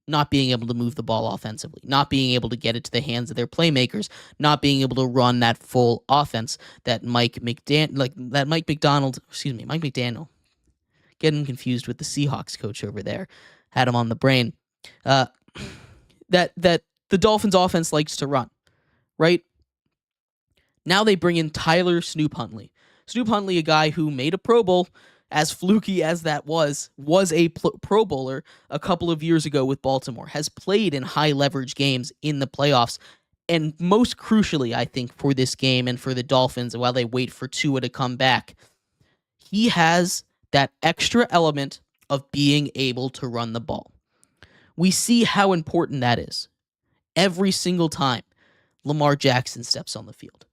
Not being able to move the ball offensively, not being able to get it to the hands of their playmakers, not being able to run that full offense that Mike McDaniel, getting confused with the Seahawks coach over there, had him on the brain. That the Dolphins offense likes to run, right? Now they bring in Tyler Snoop Huntley. Snoop Huntley, a guy who made a Pro Bowl, as fluky as that was a Pro Bowler a couple of years ago with Baltimore, has played in high leverage games in the playoffs, And most crucially, I think, for this game and for the Dolphins, while they wait for Tua to come back, he has that extra element of being able to run the ball. We see how important that is every single time Lamar Jackson steps on the field.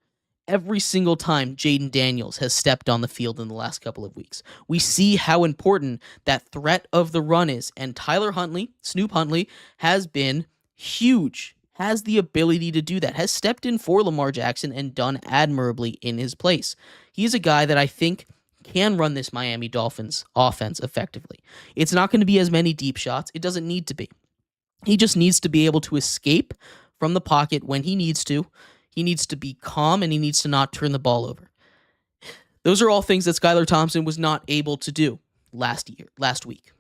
Every single time Jaden Daniels has stepped on the field in the last couple of weeks. We see how important that threat of the run is, and Tyler Huntley, Snoop Huntley, has been huge, has the ability to do that, has stepped in for Lamar Jackson and done admirably in his place. He's a guy that I think can run this Miami Dolphins offense effectively. It's not going to be as many deep shots. It doesn't need to be. He just needs to be able to escape from the pocket when he needs to. He needs to be calm, and he needs to not turn the ball over. Those are all things that Skylar Thompson was not able to do last week.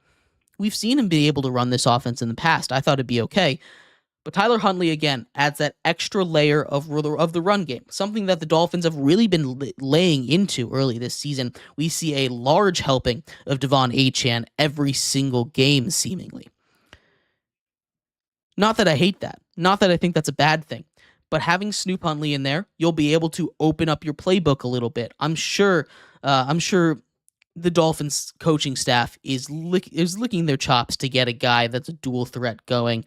We've seen him be able to run this offense in the past. I thought it'd be okay. But Tyler Huntley, again, adds that extra layer of the run game, something that the Dolphins have really been laying into early this season. We see a large helping of Devon Achane every single game, seemingly. Not that I hate that. Not that I think that's a bad thing. But having Snoop Huntley in there, you'll be able to open up your playbook a little bit. I'm sure the Dolphins coaching staff is licking their chops to get a guy that's a dual threat going.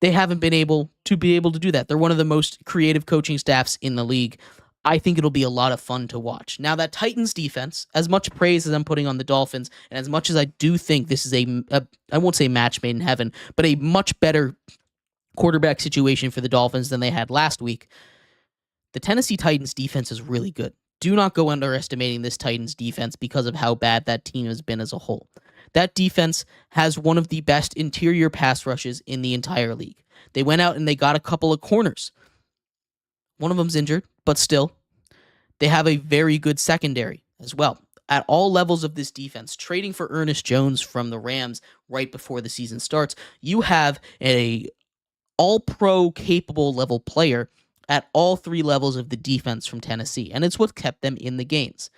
They haven't been able to do that. They're one of the most creative coaching staffs in the league. I think it'll be a lot of fun to watch. Now, that Titans defense, as much praise as I'm putting on the Dolphins, and as much as I do think this is I won't say match made in heaven, but a much better quarterback situation for the Dolphins than they had last week, the Tennessee Titans defense is really good. Do not go underestimating this Titans defense because of how bad that team has been as a whole. That defense has one of the best interior pass rushes in the entire league. They went out and they got a couple of corners. One of them's injured, but still, they have a very good secondary as well. At all levels of this defense, trading for Ernest Jones from the Rams right before the season starts, you have a all-pro capable level player at all three levels of the defense from Tennessee, and it's what kept them in the games.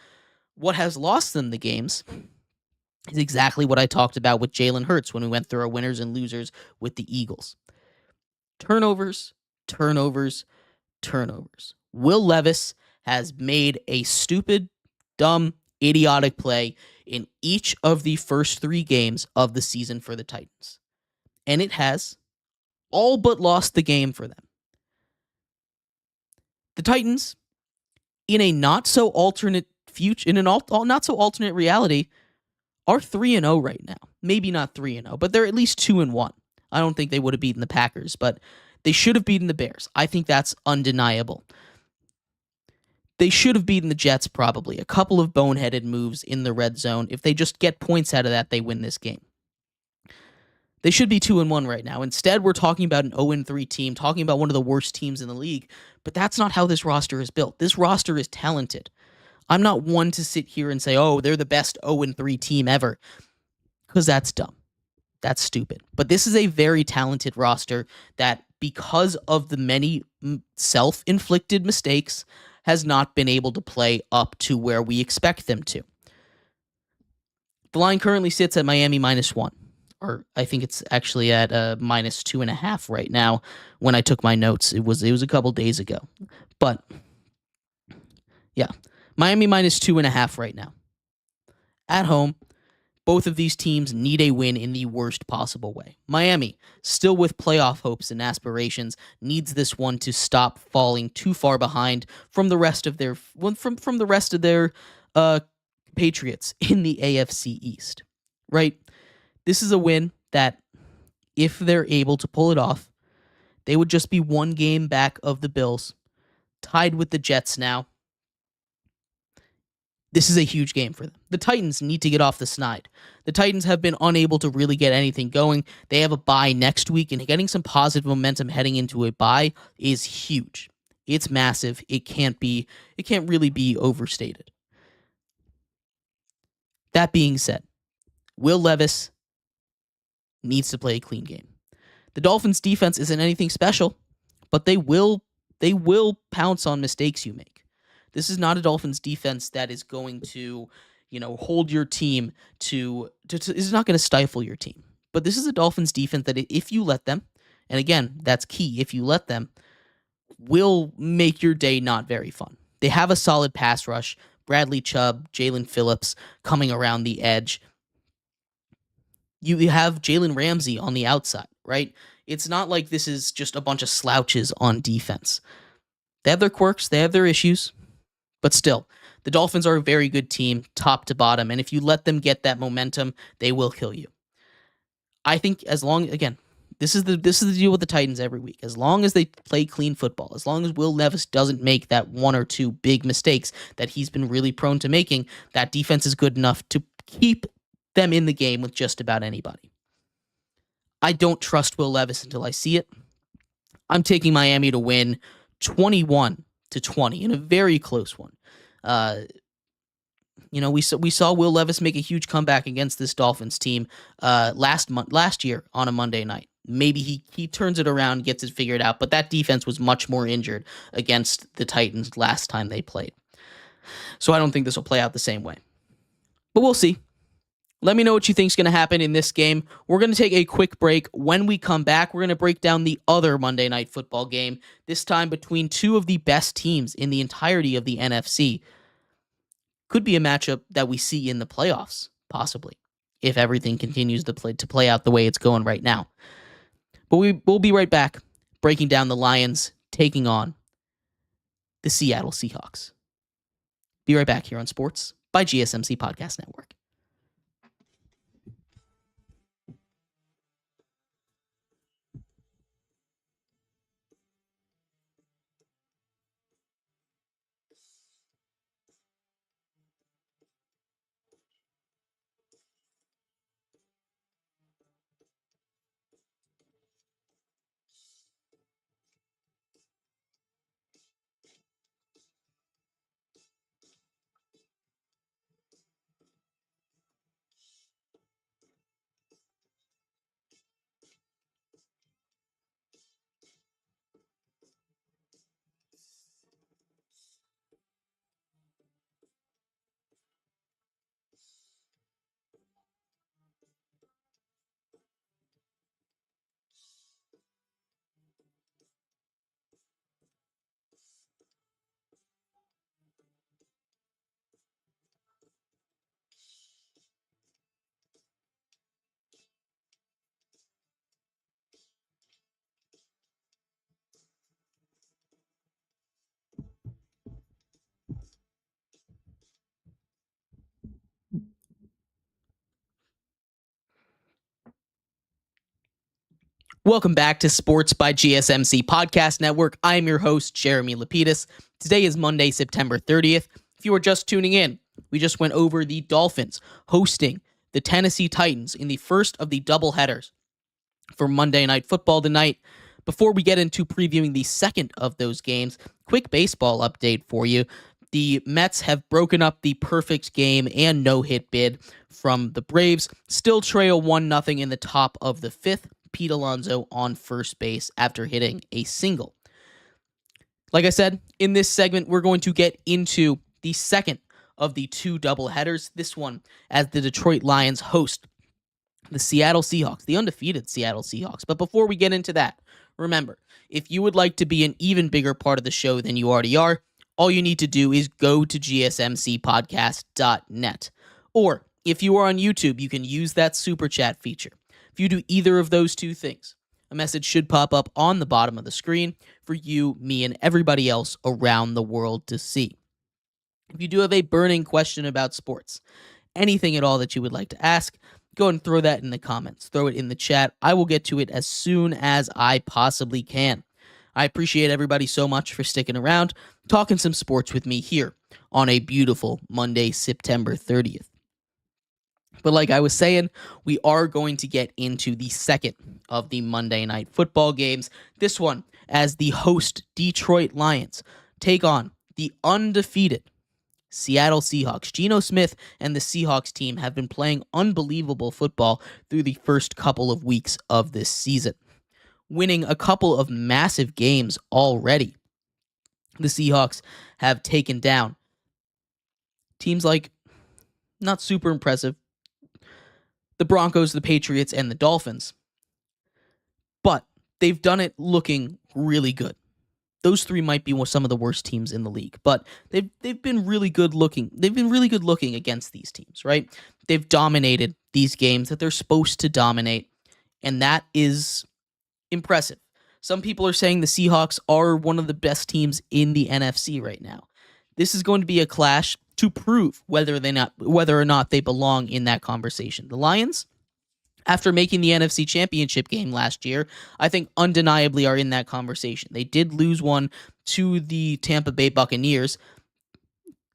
What has lost them the games is exactly what I talked about with Jalen Hurts when we went through our winners and losers with the Eagles. Turnovers, turnovers, turnovers. Will Levis has made a stupid, dumb, idiotic play in each of the first 3 games of the season for the Titans. And it has all but lost the game for them. The Titans, in a not so alternate future, in an not so alternate reality, are 3-0 right now. Maybe not 3-0, but they're at least 2-1. I don't think they would have beaten the Packers, but they should have beaten the Bears. I think that's undeniable. They should have beaten the Jets probably. A couple of boneheaded moves in the red zone. If they just get points out of that, they win this game. They should be 2-1 right now. Instead, we're talking about an 0-3 team, talking about one of the worst teams in the league. But that's not how this roster is built. This roster is talented. I'm not one to sit here and say, oh, they're the best 0-3 team ever, because that's dumb. That's stupid. But this is a very talented roster that, because of the many self-inflicted mistakes, has not been able to play up to where we expect them to. The line currently sits at Miami -1. Or I think it's actually at -2.5 right now. When I took my notes, it was a couple days ago. But yeah, Miami -2.5 right now. At home, both of these teams need a win in the worst possible way. Miami, still with playoff hopes and aspirations, needs this one to stop falling too far behind from the rest of their Patriots in the AFC East. Right? This is a win that, if they're able to pull it off, they would just be 1 game back of the Bills, tied with the Jets now. This is a huge game for them. The Titans need to get off the snide. The Titans have been unable to really get anything going. They have a bye next week, and getting some positive momentum heading into a bye is huge. It's massive. It can't really be overstated. That being said, Will Levis needs to play a clean game. The Dolphins' defense isn't anything special, but they will pounce on mistakes you make. This is not a Dolphins defense that is going to, hold your team to is not going to stifle your team. But this is a Dolphins defense that, if you let them, and again, that's key, if you let them, will make your day not very fun. They have a solid pass rush. Bradley Chubb, Jalen Phillips coming around the edge. You have Jalen Ramsey on the outside, right? It's not like this is just a bunch of slouches on defense. They have their quirks, they have their issues, but still, the Dolphins are a very good team, top to bottom, and if you let them get that momentum, they will kill you. I think again, this is the deal with the Titans every week. As long as they play clean football, as long as Will Levis doesn't make that one or two big mistakes that he's been really prone to making, that defense is good enough to keep them in the game with just about anybody. I don't trust Will Levis until I see it. I'm taking Miami to win 21-20 in a very close one. We saw Will Levis make a huge comeback against this Dolphins team last year on a Monday night. Maybe he turns it around, gets it figured out, but that defense was much more injured against the Titans last time they played. So I don't think this will play out the same way. But we'll see. Let me know what you think is going to happen in this game. We're going to take a quick break. When we come back, we're going to break down the other Monday Night Football game, this time between two of the best teams in the entirety of the NFC. Could be a matchup that we see in the playoffs, possibly, if everything continues to play out the way it's going right now. But we'll be right back, breaking down the Lions taking on the Seattle Seahawks. Be right back here on Sports by GSMC Podcast Network. Welcome back to Sports by GSMC Podcast Network. I'm your host, Jeremy Lapidus. Today is Monday, September 30th. If you are just tuning in, we just went over the Dolphins hosting the Tennessee Titans in the first of the doubleheaders for Monday Night Football tonight. Before we get into previewing the second of those games, quick baseball update for you. The Mets have broken up the perfect game and no-hit bid from the Braves. Still trail 1-0 in the top of the fifth. Pete Alonso on first base after hitting a single. Like I said, in this segment, we're going to get into the second of the two doubleheaders. This one as the Detroit Lions host the Seattle Seahawks, the undefeated Seattle Seahawks. But before we get into that, remember, if you would like to be an even bigger part of the show than you already are, all you need to do is go to gsmcpodcast.net. Or if you are on YouTube, you can use that super chat feature. If you do either of those two things, a message should pop up on the bottom of the screen for you, me, and everybody else around the world to see. If you do have a burning question about sports, anything at all that you would like to ask, go ahead and throw that in the comments. Throw it in the chat. I will get to it as soon as I possibly can. I appreciate everybody so much for sticking around, talking some sports with me here on a beautiful Monday, September 30th. But like I was saying, we are going to get into the second of the Monday Night Football games. This one as the host Detroit Lions take on the undefeated Seattle Seahawks. Geno Smith and the Seahawks team have been playing unbelievable football through the first couple of weeks of this season, winning a couple of massive games already. The Seahawks have taken down teams like, not super impressive, the Broncos, the Patriots, and the Dolphins. But they've done it looking really good. Those three might be some of the worst teams in the league, but they've been really good looking. They've been really good looking against these teams, right? They've dominated these games that they're supposed to dominate, and that is impressive. Some people are saying the Seahawks are one of the best teams in the NFC right now. This is going to be a clash to prove whether or not they belong in that conversation. The Lions, after making the NFC Championship game last year, I think undeniably are in that conversation. They did lose one to the Tampa Bay Buccaneers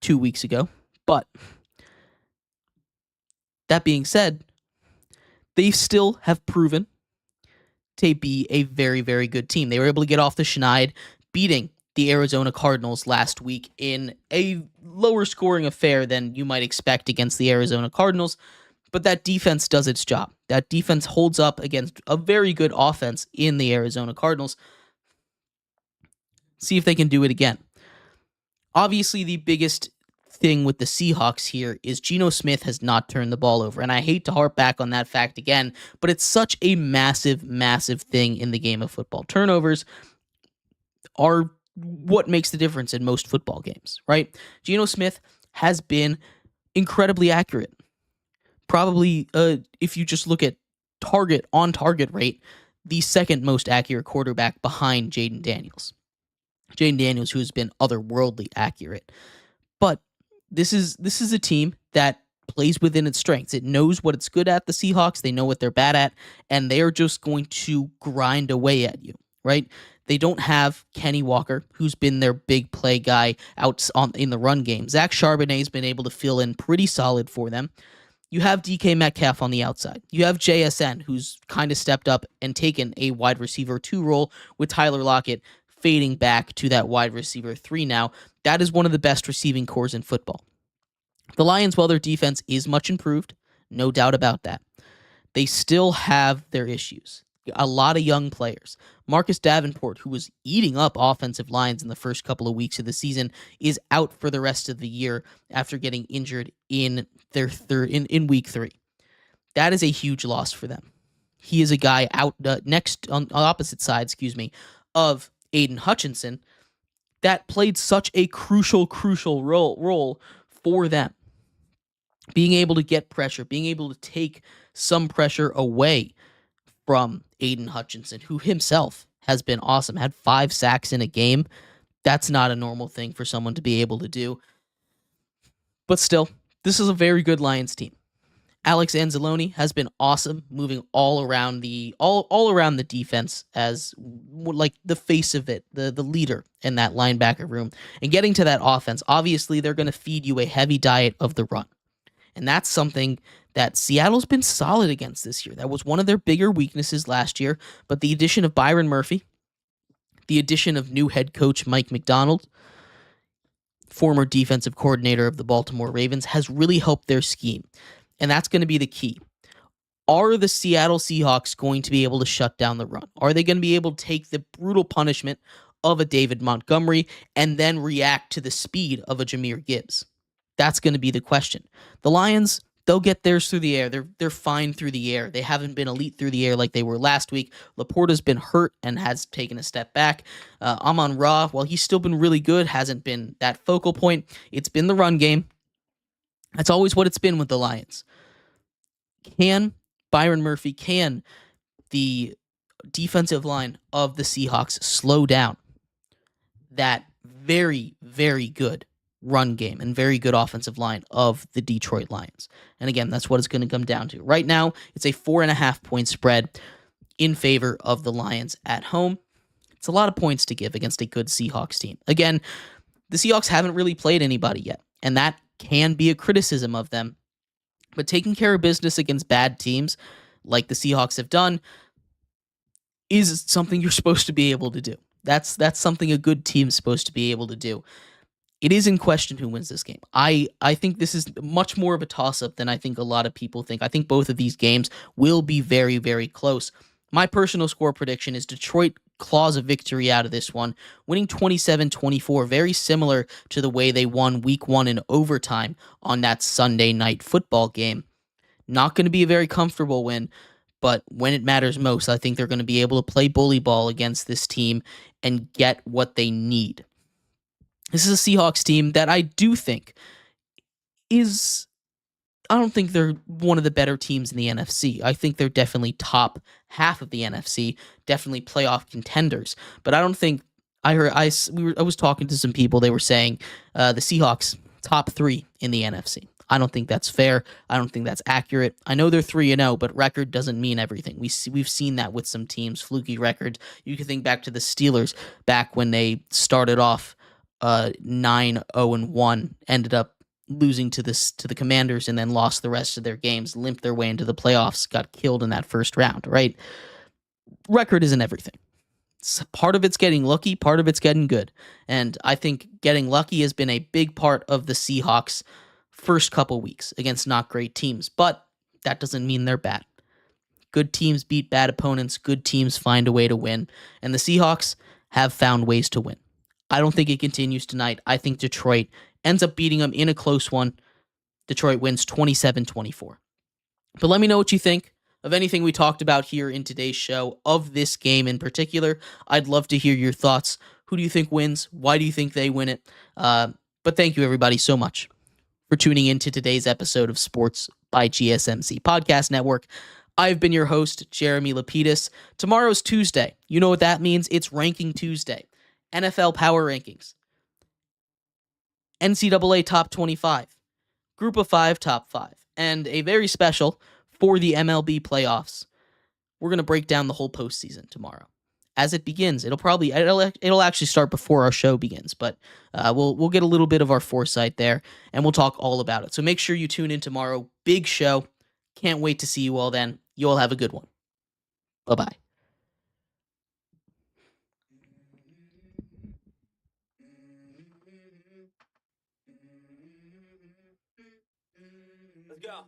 2 weeks ago, but that being said, they still have proven to be a very, very good team. They were able to get off the schneid, beating the Arizona Cardinals last week in a lower scoring affair than you might expect against the Arizona Cardinals. But that defense does its job. That defense holds up against a very good offense in the Arizona Cardinals. See if they can do it again. Obviously, the biggest thing with the Seahawks here is Geno Smith has not turned the ball over. And I hate to harp back on that fact again, but it's such a massive, massive thing in the game of football. Turnovers are what makes the difference in most football games, right? Geno Smith has been incredibly accurate. Probably, if you just look at on-target rate, the second most accurate quarterback behind Jaden Daniels. Jaden Daniels, who has been otherworldly accurate. But this is a team that plays within its strengths. It knows what it's good at, the Seahawks. They know what they're bad at, and they are just going to grind away at you, right? They don't have Kenny Walker, who's been their big play guy in the run game. Zach Charbonnet's been able to fill in pretty solid for them. You have DK Metcalf on the outside. You have JSN, who's kind of stepped up and taken a wide receiver 2 role with Tyler Lockett fading back to that wide receiver 3 now. That is one of the best receiving cores in football. The Lions, while their defense is much improved, no doubt about that, they still have their issues. A lot of young players. Marcus Davenport, who was eating up offensive lines in the first couple of weeks of the season, is out for the rest of the year after getting injured in in week 3. That is a huge loss for them. He is a guy out next on opposite side, of Aiden Hutchinson that played such a crucial role for them. Being able to get pressure, being able to take some pressure away from Aiden Hutchinson, who himself has been awesome, had 5 sacks in a game. That's not a normal thing for someone to be able to do. But still, this is a very good Lions team. Alex Anzalone has been awesome, moving all around the defense as like the face of it, the leader in that linebacker room. And getting to that offense, obviously they're going to feed you a heavy diet of the run. And that's something that Seattle's been solid against this year. That was one of their bigger weaknesses last year, but the addition of Byron Murphy, the addition of new head coach Mike McDonald, former defensive coordinator of the Baltimore Ravens, has really helped their scheme. And that's going to be the key. Are the Seattle Seahawks going to be able to shut down the run? Are they going to be able to take the brutal punishment of a David Montgomery and then react to the speed of a Jahmyr Gibbs? That's going to be the question. The Lions, they'll get theirs through the air. They're fine through the air. They haven't been elite through the air like they were last week. Laporta's been hurt and has taken a step back. Amon-Ra, while he's still been really good, hasn't been that focal point. It's been the run game. That's always what it's been with the Lions. Can Byron Murphy, can the defensive line of the Seahawks slow down that very, very good run game and very good offensive line of the Detroit Lions? And again, that's what it's going to come down to. Right now, it's a 4.5 point spread in favor of the Lions at home. It's a lot of points to give against a good Seahawks team. Again, the Seahawks haven't really played anybody yet, and that can be a criticism of them. But taking care of business against bad teams, like the Seahawks have done, is something you're supposed to be able to do. That's something a good team's supposed to be able to do. It is in question who wins this game. I think this is much more of a toss-up than I think a lot of people think. I think both of these games will be very, very close. My personal score prediction is Detroit claws a victory out of this one, winning 27-24, very similar to the way they won week 1 in overtime on that Sunday night football game. Not going to be a very comfortable win, but when it matters most, I think they're going to be able to play bully ball against this team and get what they need. This is a Seahawks team that I do think is, I don't think they're one of the better teams in the NFC. I think they're definitely top half of the NFC, definitely playoff contenders. But I don't think I was talking to some people. They were saying the Seahawks top 3 in the NFC. I don't think that's fair. I don't think that's accurate. I know they're 3-0, but record doesn't mean everything. We've seen that with some teams, fluky records. You can think back to the Steelers back when they started off 9-0-1, ended up losing to the Commanders, and then lost the rest of their games, limped their way into the playoffs, got killed in that first round, right? Record isn't everything. Part of it's getting lucky, part of it's getting good. And I think getting lucky has been a big part of the Seahawks' first couple weeks against not great teams, but that doesn't mean they're bad. Good teams beat bad opponents, good teams find a way to win, and the Seahawks have found ways to win. I don't think it continues tonight. I think Detroit ends up beating them in a close one. Detroit wins 27-24. But let me know what you think of anything we talked about here in today's show, of this game in particular. I'd love to hear your thoughts. Who do you think wins? Why do you think they win it? But thank you, everybody, so much for tuning in to today's episode of Sports by GSMC Podcast Network. I've been your host, Jeremy Lapidus. Tomorrow's Tuesday. You know what that means? It's Ranking Tuesday. NFL Power Rankings. NCAA Top 25. Group of 5 Top 5. And a very special for the MLB playoffs. We're going to break down the whole postseason tomorrow. As it begins, it'll actually start before our show begins, but we'll get a little bit of our foresight there, and we'll talk all about it. So make sure you tune in tomorrow. Big show. Can't wait to see you all then. You all have a good one. Bye-bye. Let's go.